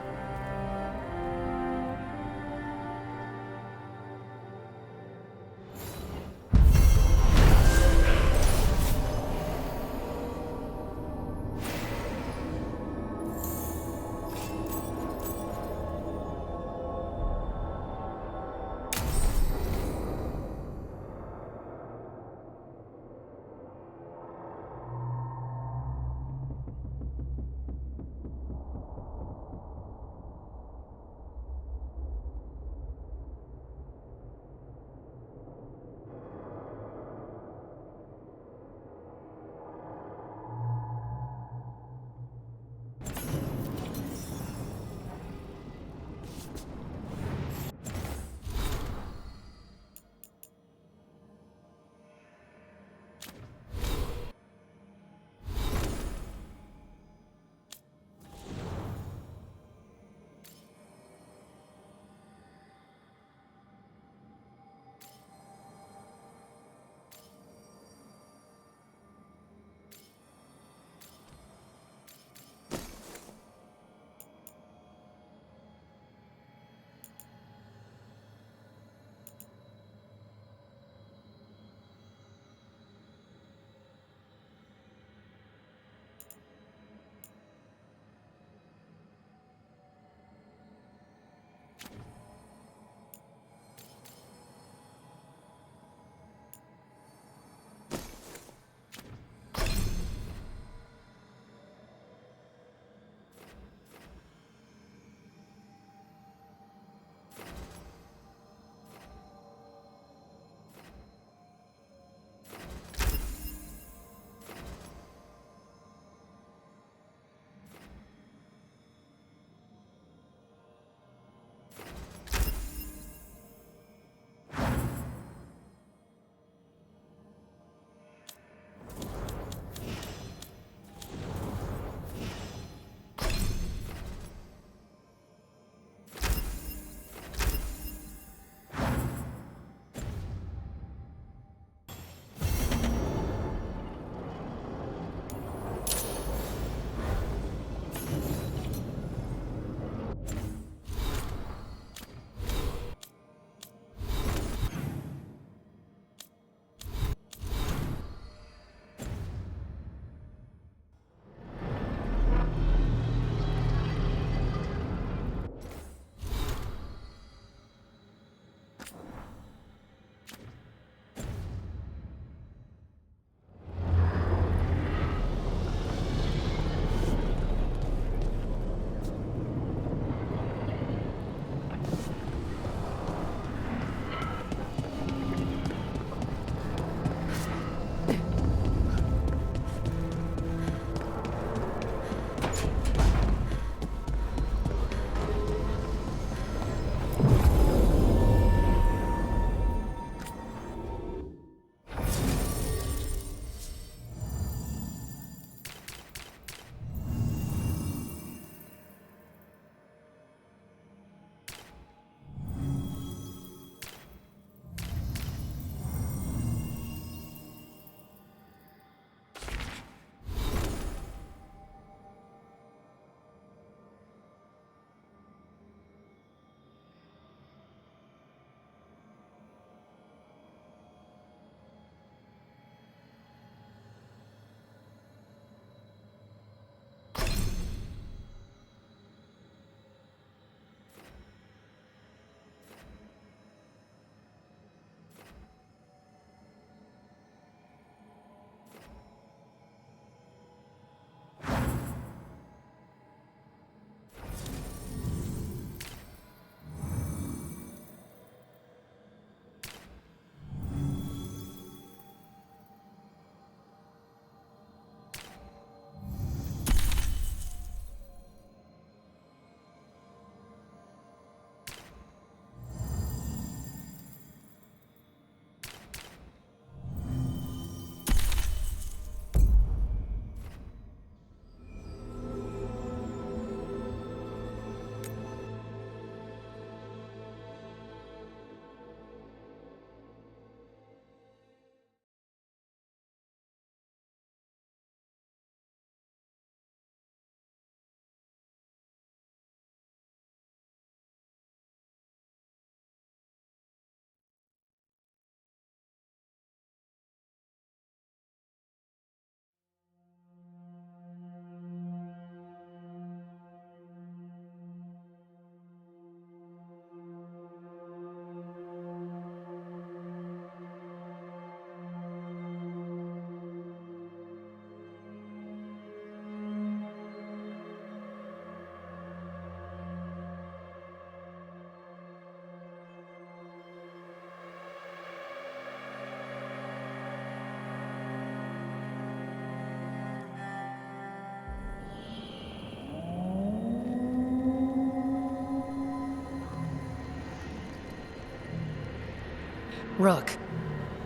Rook,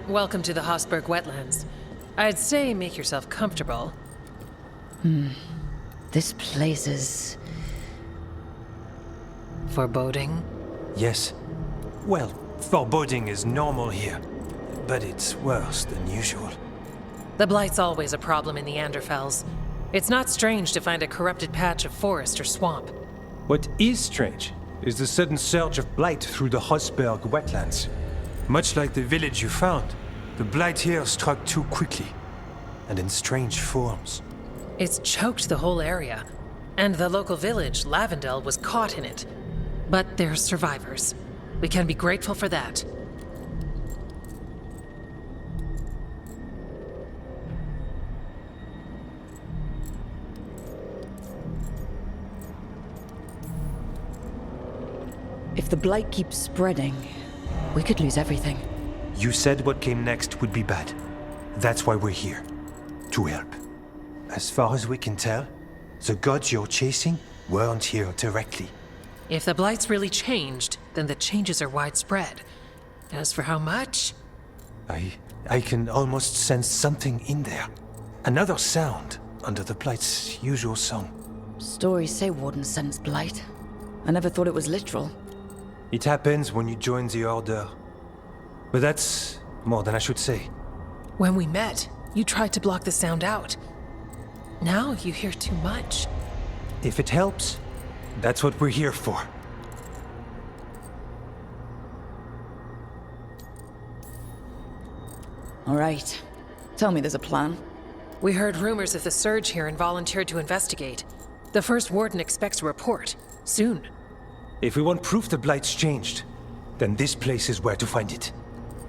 welcome to the Hosberg wetlands. I'd say make yourself comfortable. This place is... foreboding? Yes. Well, foreboding is normal here, but it's worse than usual. The Blight's always a problem in the Anderfels. It's not strange to find a corrupted patch of forest or swamp. What is strange is the sudden surge of blight through the Hosberg wetlands. Much like the village you found, the blight here struck too quickly, and in strange forms. It's choked the whole area, and the local village, Lavendel, was caught in it. But they're survivors. We can be grateful for that. If the blight keeps spreading, we could lose everything. You said what came next would be bad. That's why we're here. To help. As far as we can tell, the gods you're chasing weren't here directly. If the Blight's really changed, then the changes are widespread. As for how much? I can almost sense something in there. Another sound under the Blight's usual song. Stories say Warden sensed blight. I never thought it was literal. It happens when you join the Order. But that's more than I should say. When we met, you tried to block the sound out. Now you hear too much. If it helps, that's what we're here for. All right. Tell me there's a plan. We heard rumors of the surge here and volunteered to investigate. The first warden expects a report. Soon. If we want proof the Blight's changed, then this place is where to find it.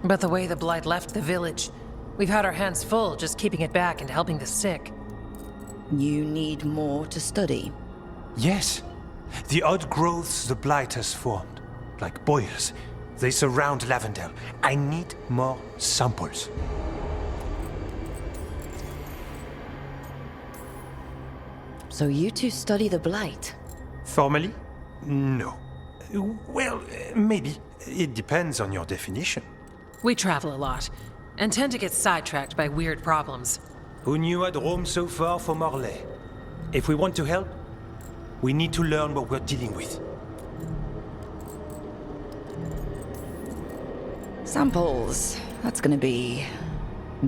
But the way the Blight left the village, we've had our hands full just keeping it back and helping the sick. You need more to study. Yes. The odd growths the Blight has formed, like boils, they surround Lavendel. I need more samples. So you two study the blight? Formally? No. Well, maybe. It depends on your definition. We travel a lot, and tend to get sidetracked by weird problems. Who knew I'd roam so far for Morlaix? If we want to help, we need to learn what we're dealing with. Samples. That's gonna be...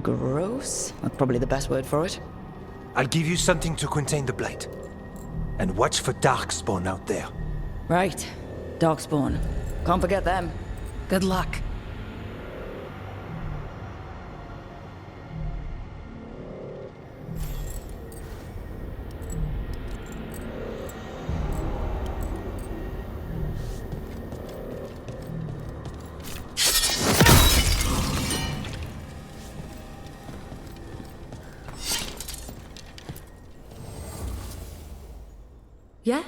gross? That's probably the best word for it. I'll give you something to contain the blight. And watch for Darkspawn out there. Right. Darkspawn. Can't forget them. Good luck. Yeah?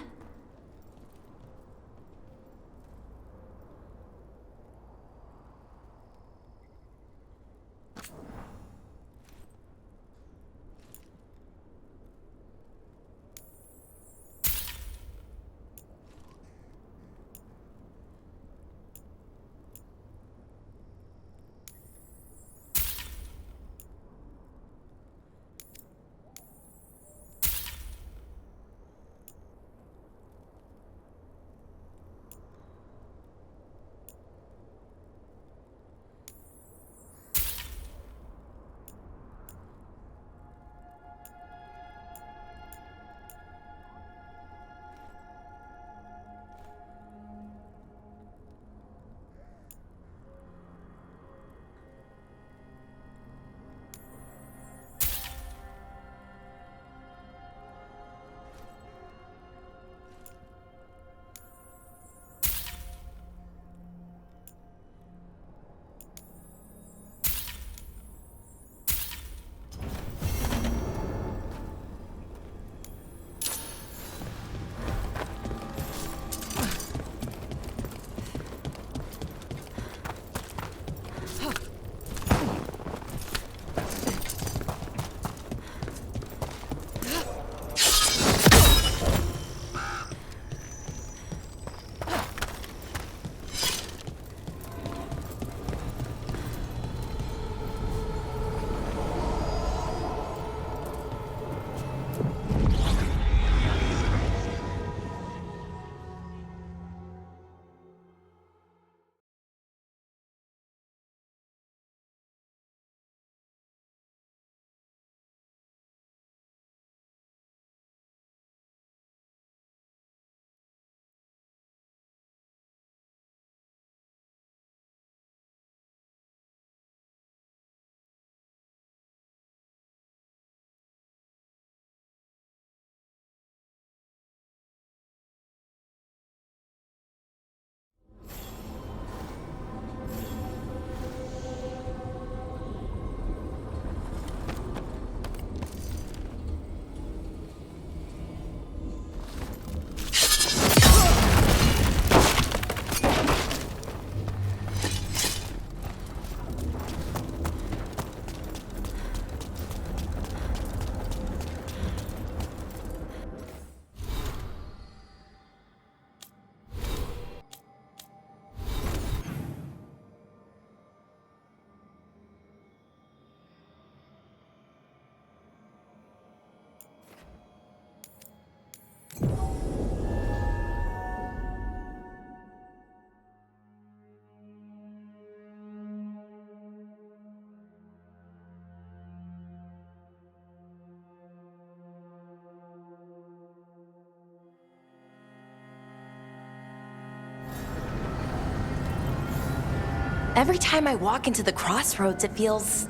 Every time I walk into the crossroads, it feels,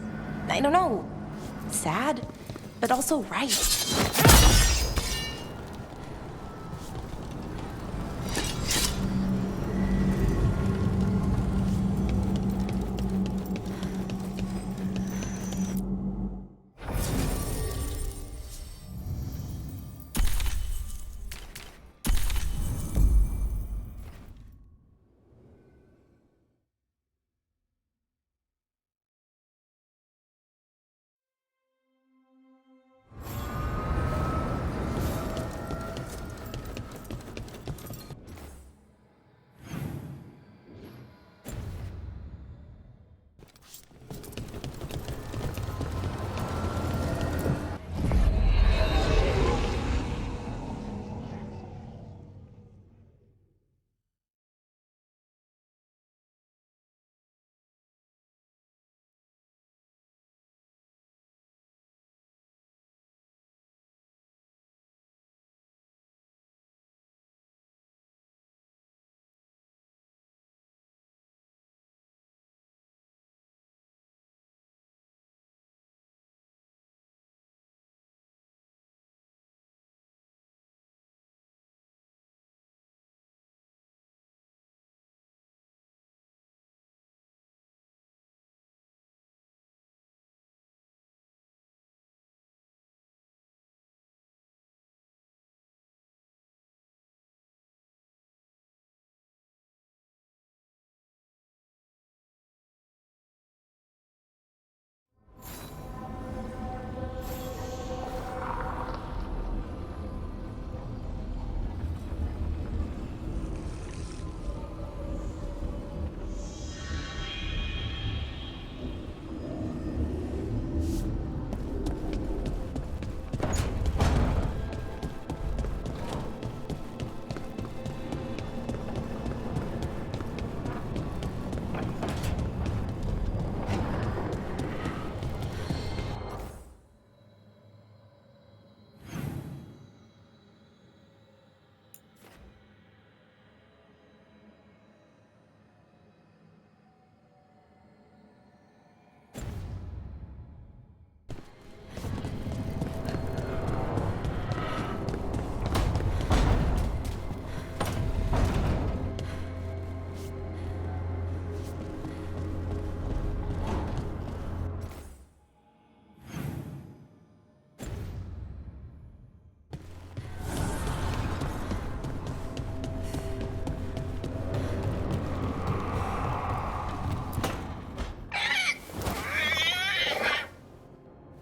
I don't know, sad, but also right.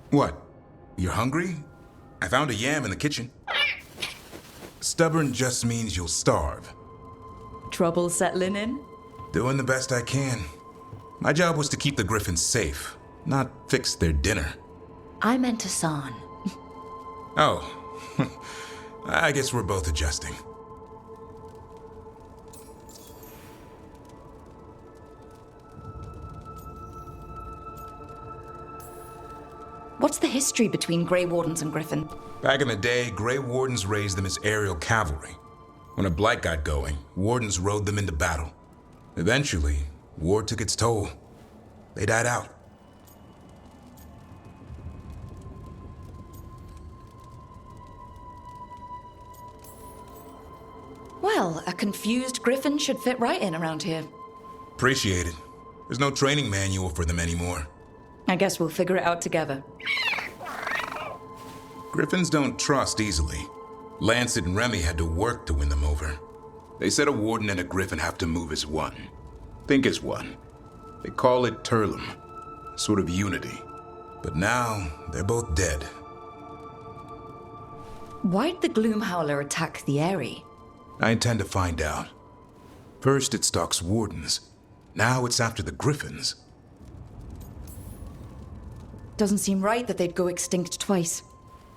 What? You're hungry? I found a yam in the kitchen. Stubborn just means you'll starve. Trouble settling in? Doing the best I can. My job was to keep the Griffins safe, not fix their dinner. I meant Hassan. Oh. I guess we're both adjusting. What's the history between Grey Wardens and Griffin? Back in the day, Grey Wardens raised them as aerial cavalry. When a blight got going, Wardens rode them into battle. Eventually, war took its toll. They died out. Well, a confused Griffin should fit right in around here. Appreciate it. There's no training manual for them anymore. I guess we'll figure it out together. Griffins don't trust easily. Lancet and Remy had to work to win them over. They said a Warden and a Griffin have to move as one. Think as one. They call it Turlum, sort of unity. But now, they're both dead. Why'd the Gloomhowler attack the Eyrie? I intend to find out. First it stalks Wardens. Now it's after the Griffins. Doesn't seem right that they'd go extinct twice.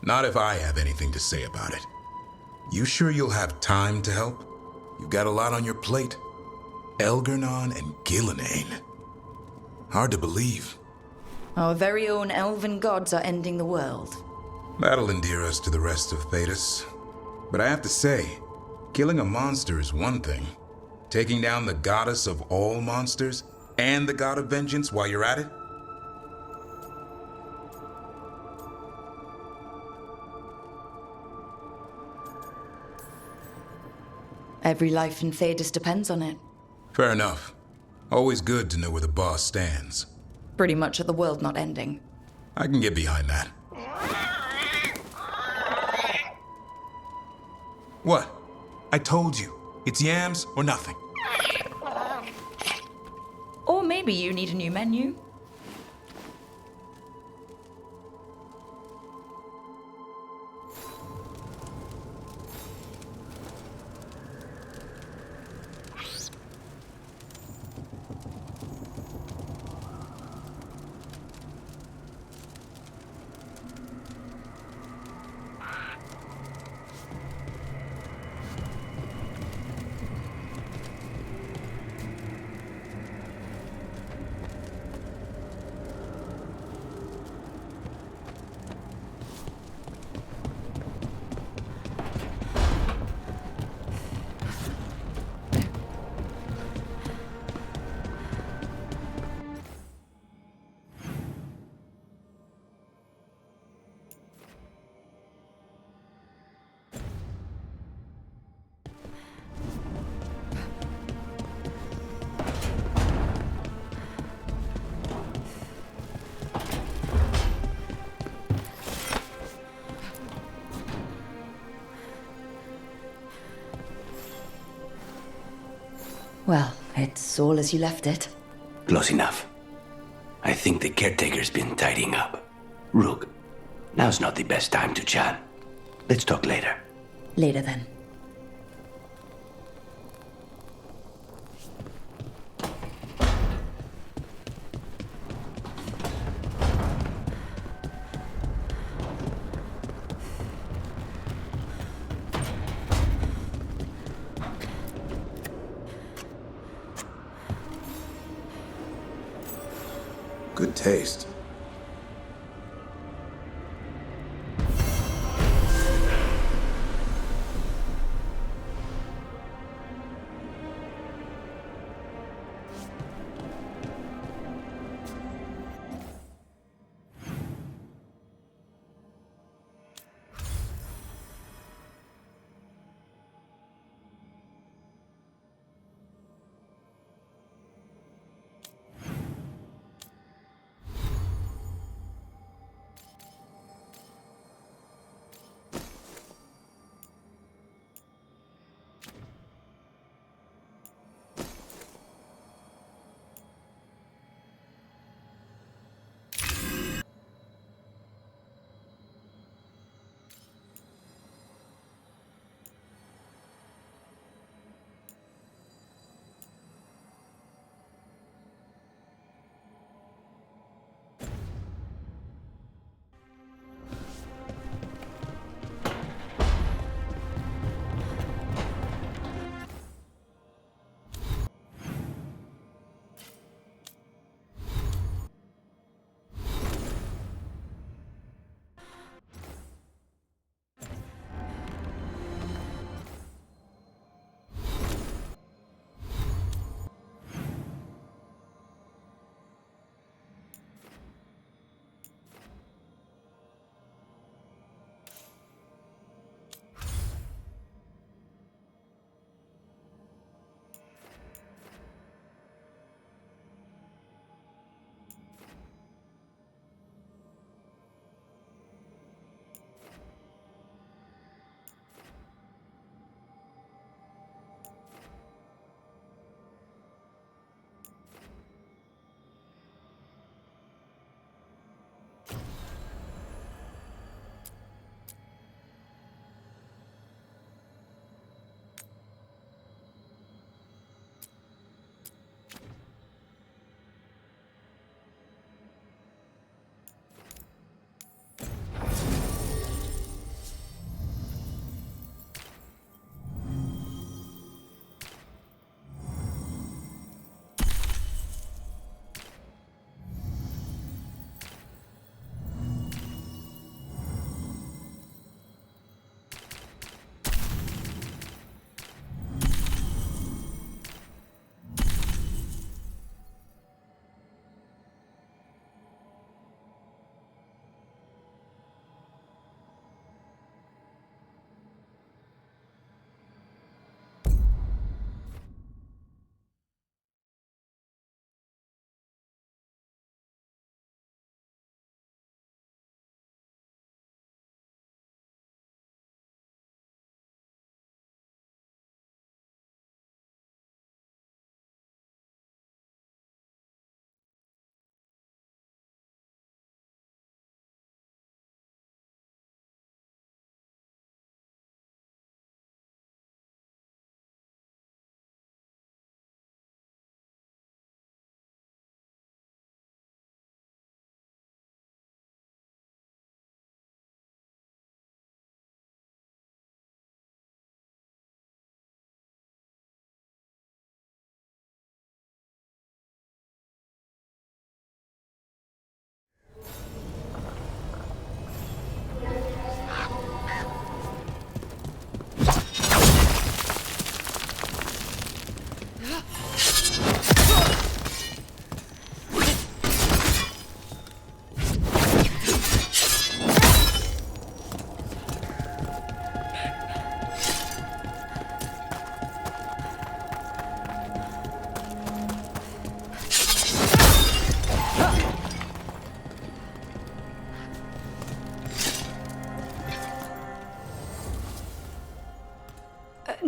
Not if I have anything to say about it. You sure you'll have time to help? You've got a lot on your plate. Elgernon and Gillenane. Hard to believe. Our very own elven gods are ending the world. That'll endear us to the rest of Thedas. But I have to say, killing a monster is one thing. Taking down the goddess of all monsters, and the god of vengeance while you're at it? Every life in Thedas depends on it. Fair enough. Always good to know where the boss stands. Pretty much at the world not ending. I can get behind that. What? I told you. It's yams or nothing. Or maybe you need a new menu. Well, it's all as you left it. Close enough. I think the caretaker's been tidying up. Rook, now's not the best time to chat. Let's talk later. Later then. Good taste.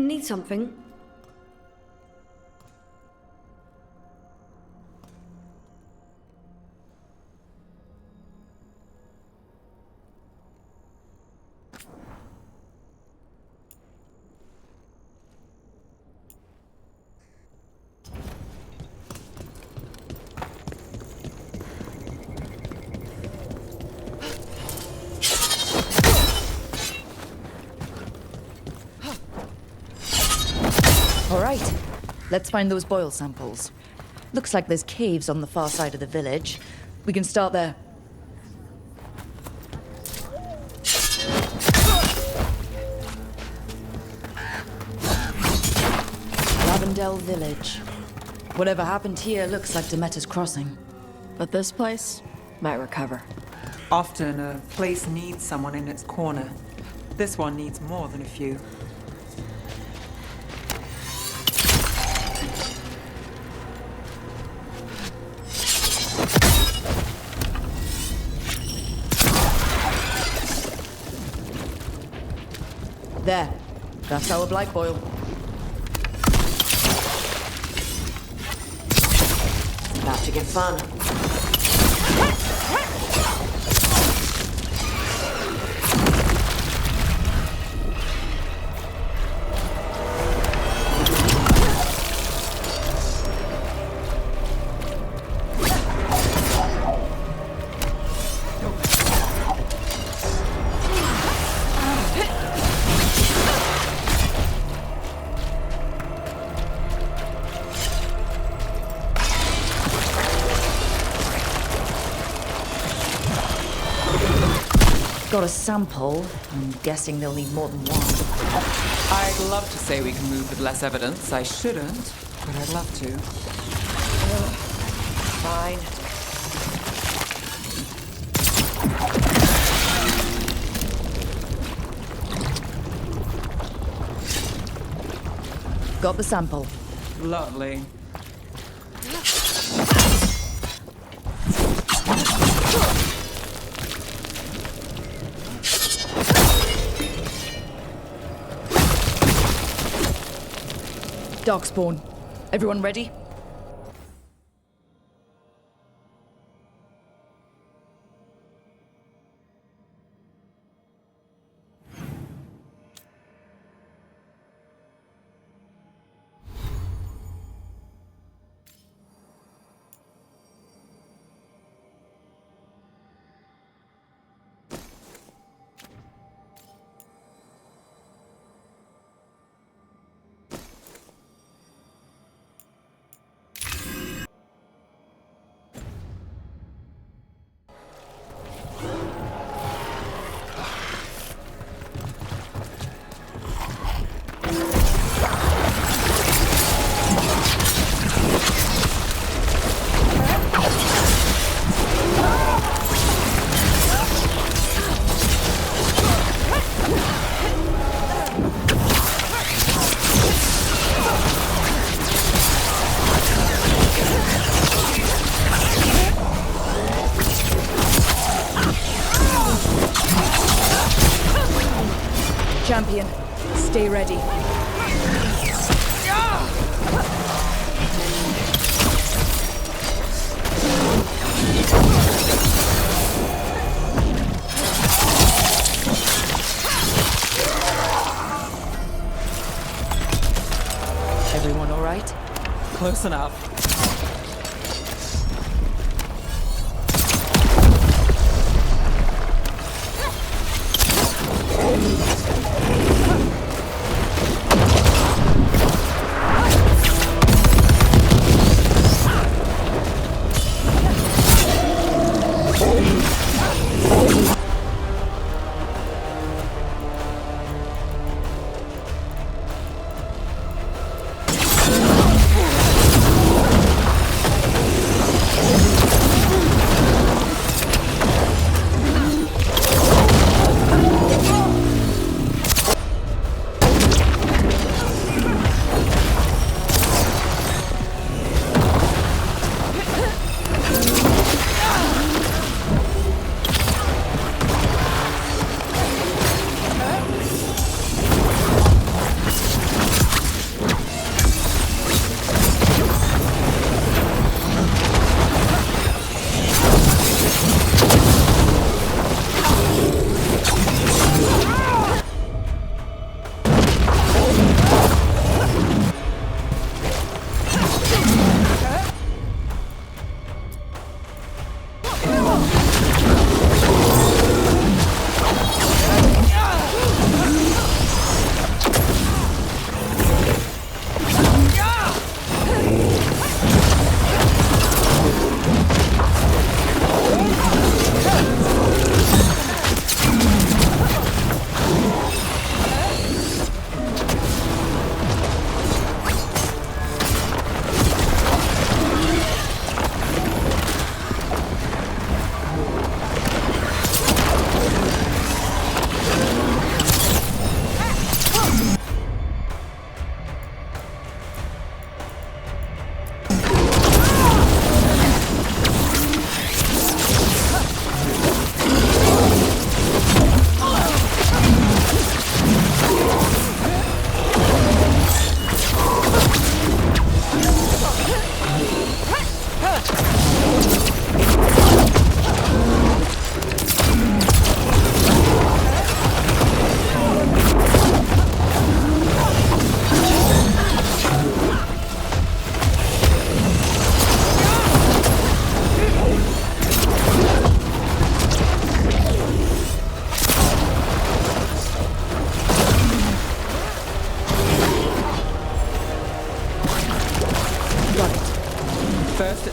need something? All right, let's find those boil samples. Looks like there's caves on the far side of the village. We can start there. Lavendel Village. Whatever happened here looks like Demeter's Crossing. But this place might recover. Often a place needs someone in its corner. This one needs more than a few. There. That's our blight boil. About to get fun. Got a sample. I'm guessing they'll need more than one. I'd love to say we can move with less evidence. I shouldn't, but I'd love to. Fine. Got the sample. Lovely. Darkspawn. Everyone ready? Champion, stay ready. Everyone all right? Close enough.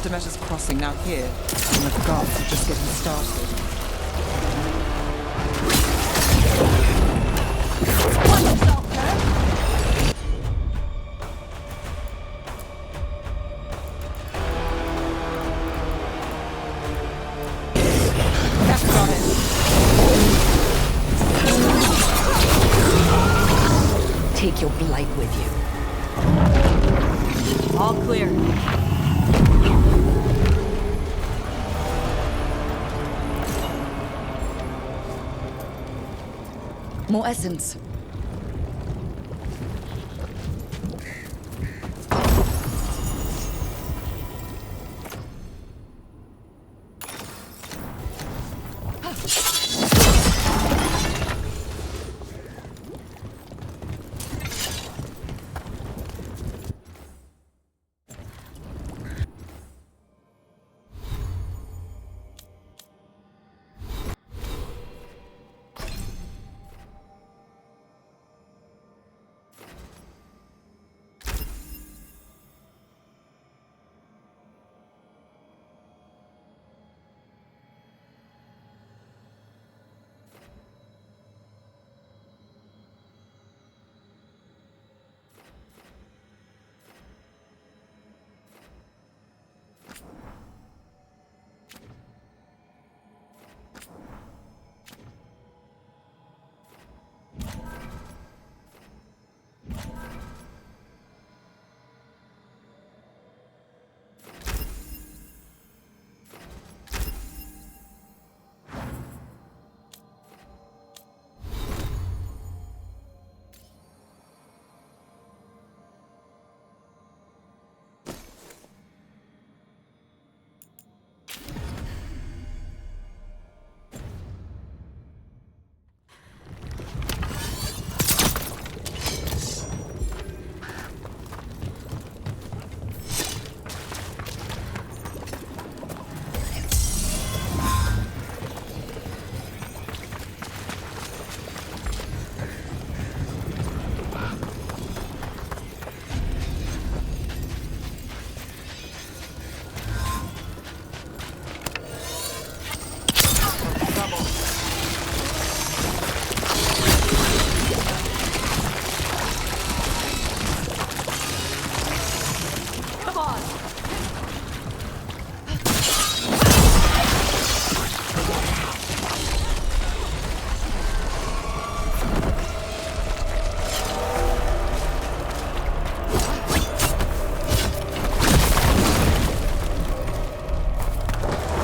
Demeter's crossing now here, and the gods are just getting started. Take your blight with you. All clear. More essence.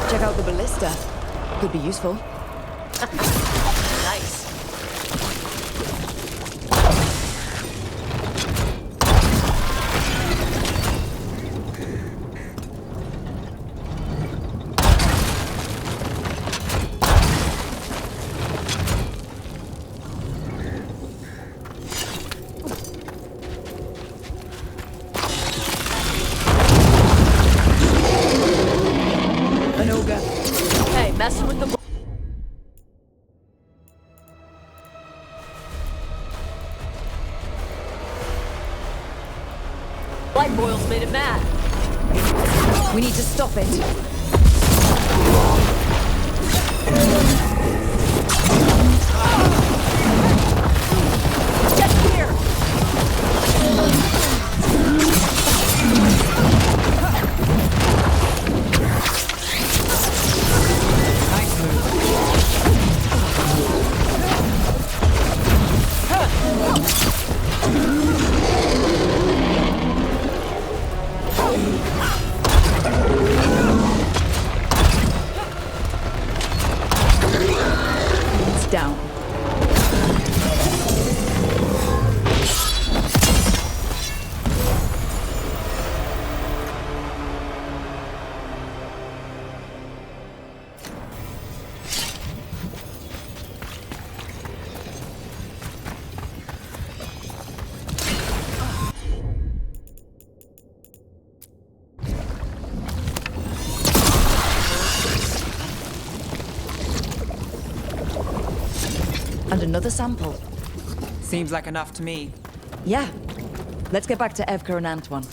Check out the ballista. Could be useful. Nice. An ogre. Hey, messing with the... Light boils made it mad. We need to stop it. Get here! Nice It's down. And another sample. Seems like enough to me. Yeah. Let's get back to Evka and Antoine.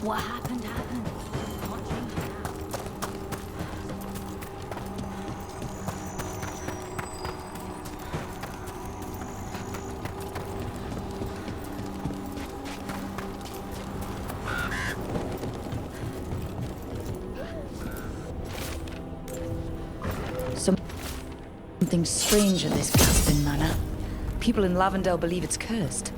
What happened happened. Something strange in this Gaspin manor. People in Lavendale believe it's cursed.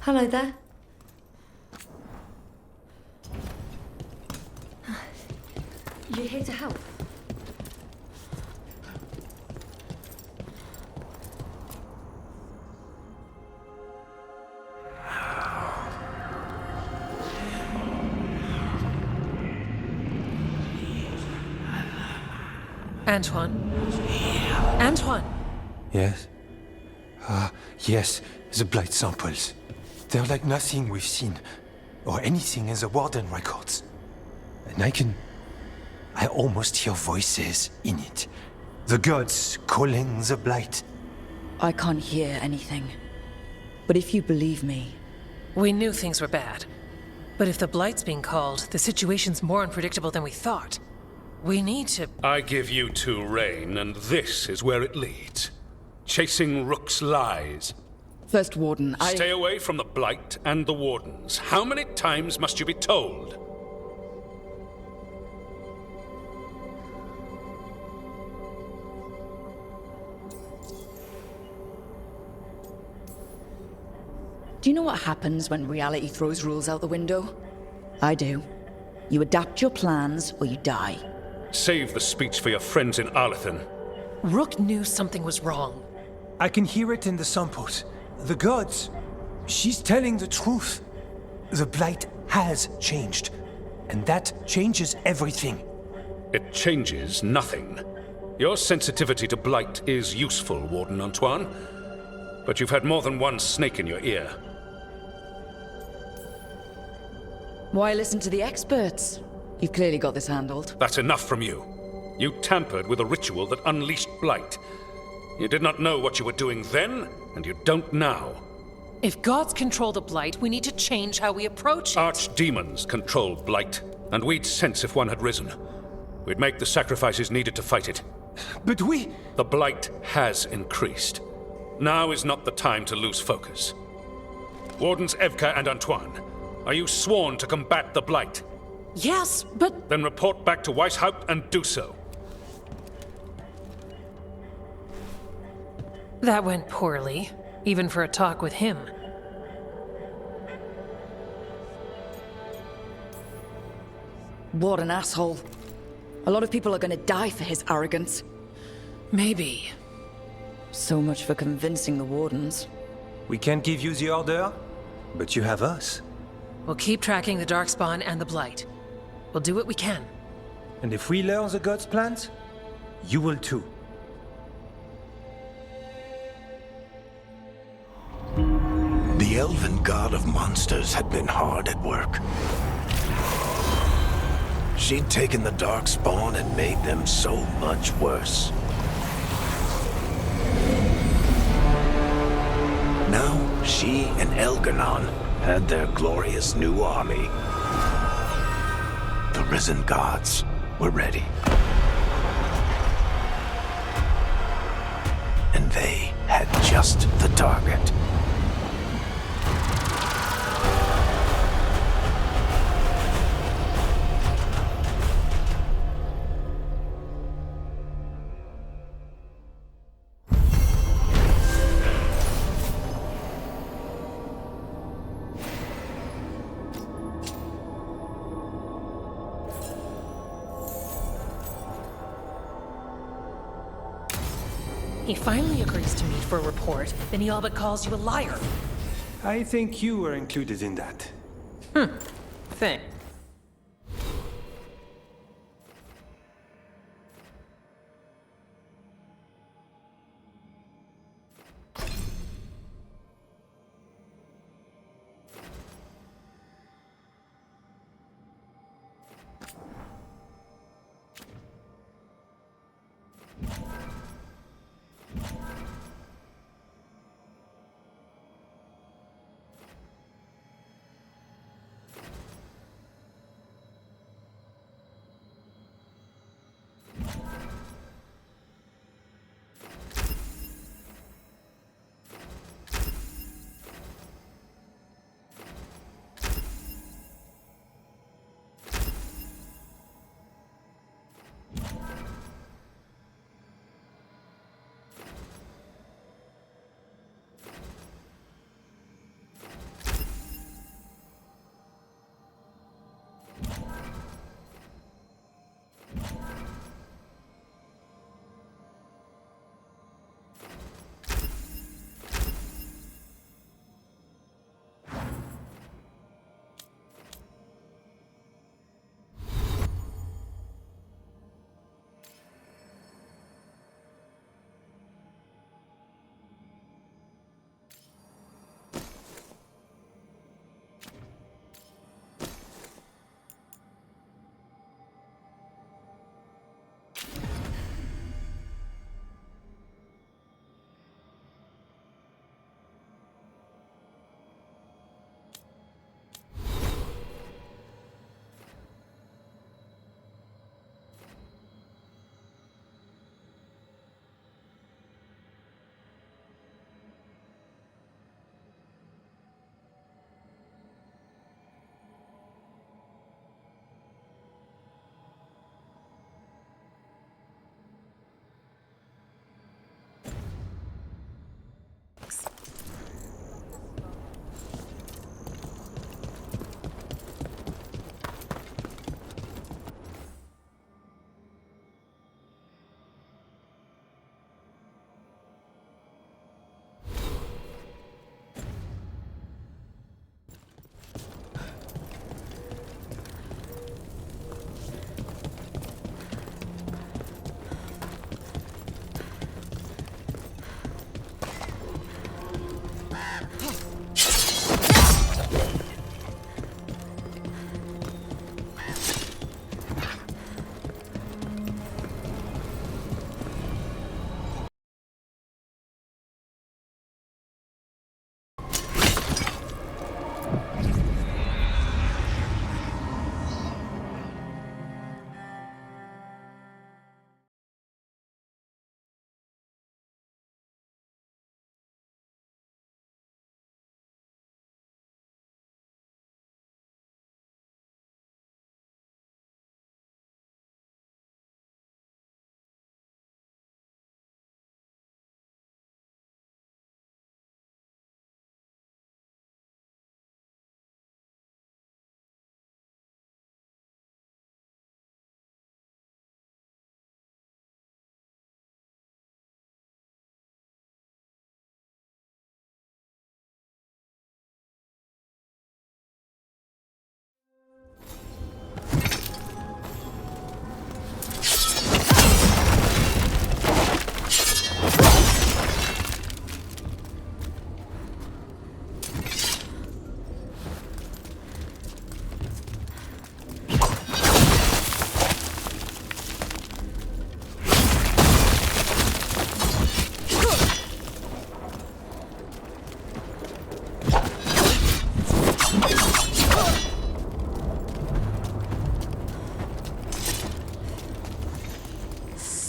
Hello there. You're here to help? Antoine? Antoine! Yes? Yes, the blight samples. They're like nothing we've seen, or anything in the Warden records. And I almost hear voices in it. The gods calling the blight. I can't hear anything. But if you believe me... We knew things were bad. But if the blight's being called, the situation's more unpredictable than we thought. We need to... I give you two Rain, and this is where it leads. Chasing Rook's lies. First Warden, Stay away from the Blight and the Wardens. How many times must you be told? Do you know what happens when reality throws rules out the window? I do. You adapt your plans, or you die. Save the speech for your friends in Arlethan. Rook knew something was wrong. I can hear it in the samples. The gods. She's telling the truth. The blight has changed. And that changes everything. It changes nothing. Your sensitivity to blight is useful, Warden Antoine. But you've had more than one snake in your ear. Why listen to the experts? You've clearly got this handled. That's enough from you. You tampered with a ritual that unleashed blight. You did not know what you were doing then, and you don't now. If gods control the blight, we need to change how we approach it. Archdemons control blight, and we'd sense if one had risen. We'd make the sacrifices needed to fight it. But The blight has increased. Now is not the time to lose focus. Wardens Evka and Antoine, are you sworn to combat the blight? Yes, but... Then report back to Weishaupt and do so. That went poorly, even for a talk with him. What an asshole. A lot of people are gonna die for his arrogance. Maybe. So much for convincing the Wardens. We can't give you the order, but you have us. We'll keep tracking the Darkspawn and the Blight. We'll do what we can. And if we learn the gods' plans, you will too. The elven god of monsters had been hard at work. She'd taken the Darkspawn and made them so much worse. Now, she and Elganon had their glorious new army. The risen gods were ready. And they had just the target. he finally agrees to meet for a report, then he all but calls you a liar. I think you were included in that. Thanks.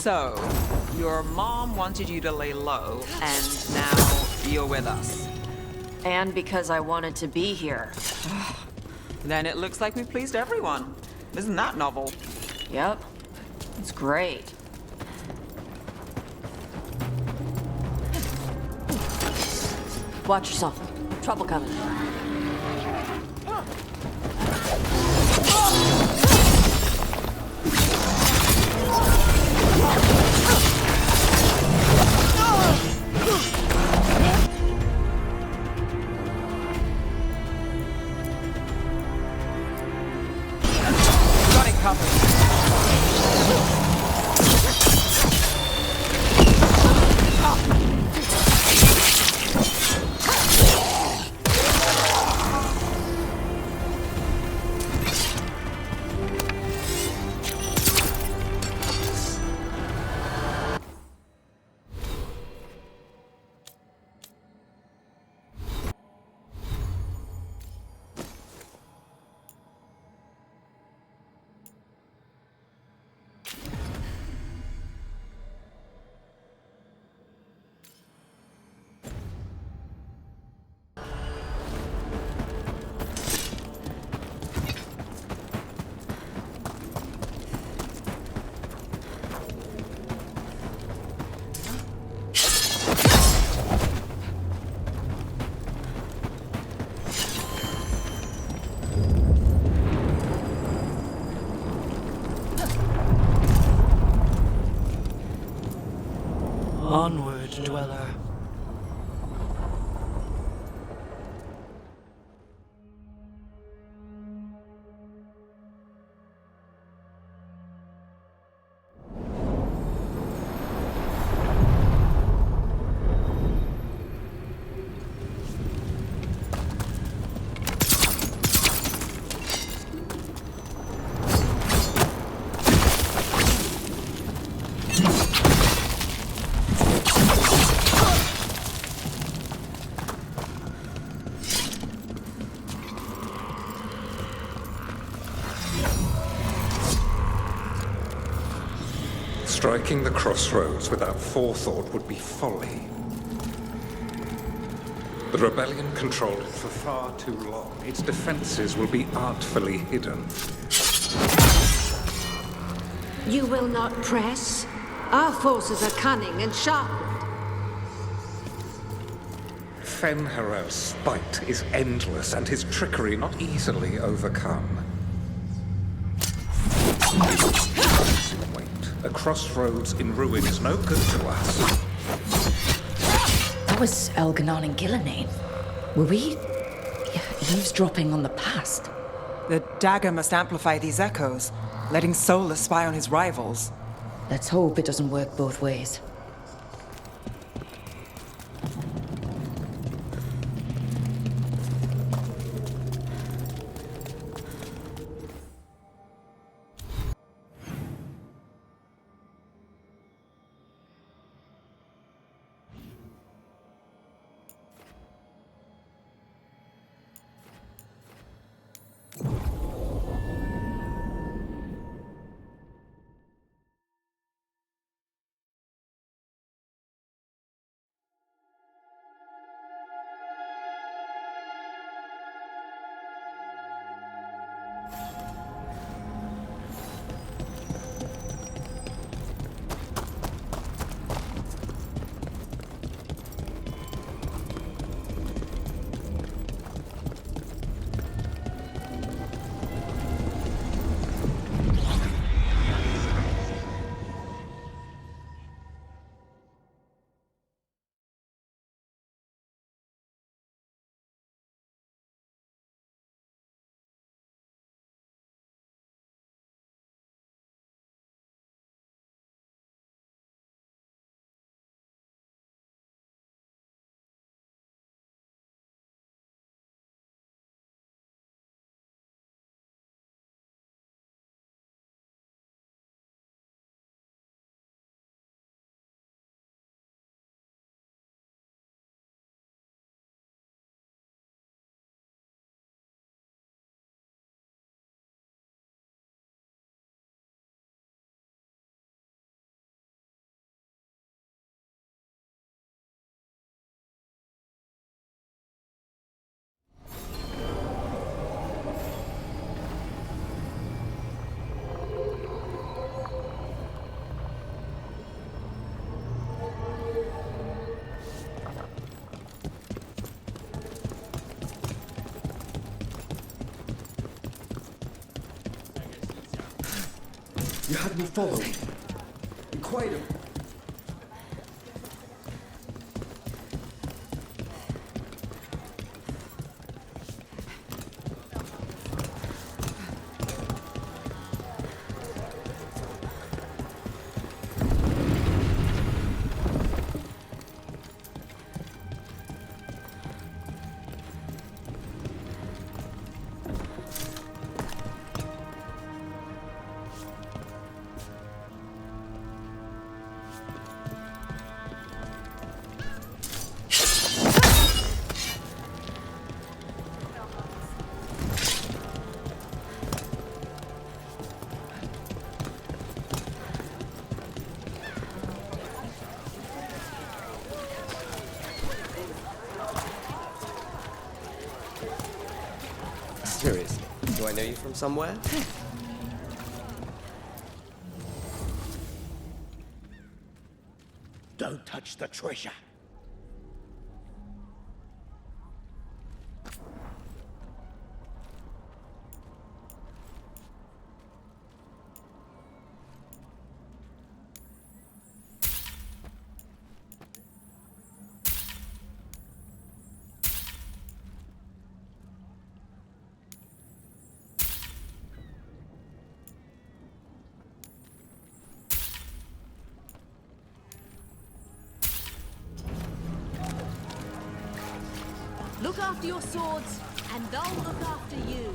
So, your mom wanted you to lay low, and now you're with us. And because I wanted to be here. Then it looks like we pleased everyone. Isn't that novel? Yep. It's great. Watch yourself. Trouble coming. Striking the crossroads without forethought would be folly. The rebellion controlled it for far too long. Its defenses will be artfully hidden. You will not press? Our forces are cunning and sharpened. Fen'Harel's spite is endless and his trickery not easily overcome. Wait, a crossroads in ruin is no good to us. That was Elganon and Gillenane. Were we eavesdropping on the past? The dagger must amplify these echoes, letting Solus spy on his rivals. Let's hope it doesn't work both ways. You had me followed. Be quiet. Seriously, do I know you from somewhere? Don't touch the treasure. Look after your swords, and they'll look after you.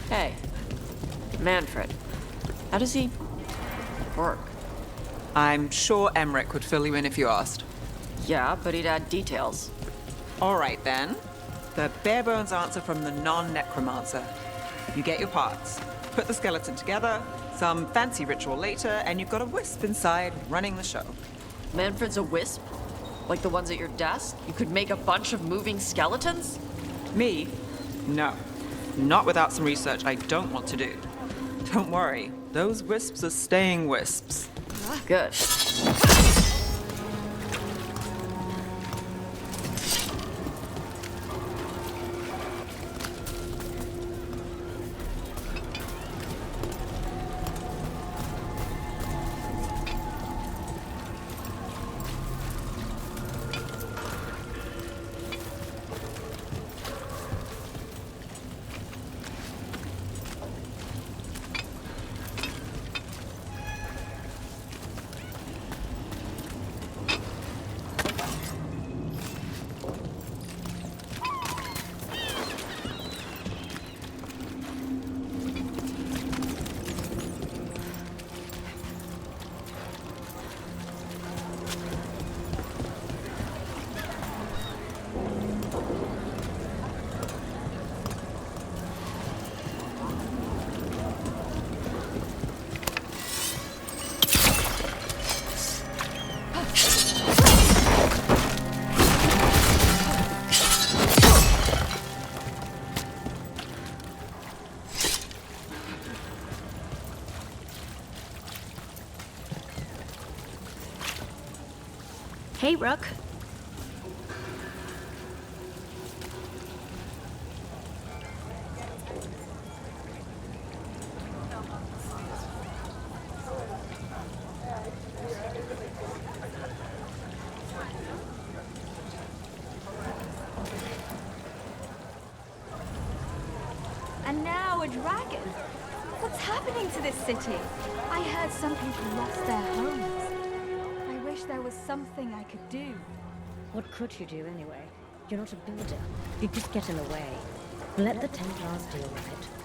Hey, Manfred. How does he work? I'm sure Emmerich would fill you in if you asked. Yeah, but he'd add details. All right, then. The bare-bones answer from the non-necromancer. You get your parts, put the skeleton together, some fancy ritual later, and you've got a wisp inside running the show. Manfred's a wisp? Like the ones at your desk? You could make a bunch of moving skeletons? Me? No. Not without some research I don't want to do. Don't worry, those wisps are staying wisps. Good. Hey, Rook. And now a dragon? What's happening to this city? I heard some people lost their homes. I wish there was something I could do. What could you do anyway? You're not a builder. You'd just get in the way. Let the Templars deal with it.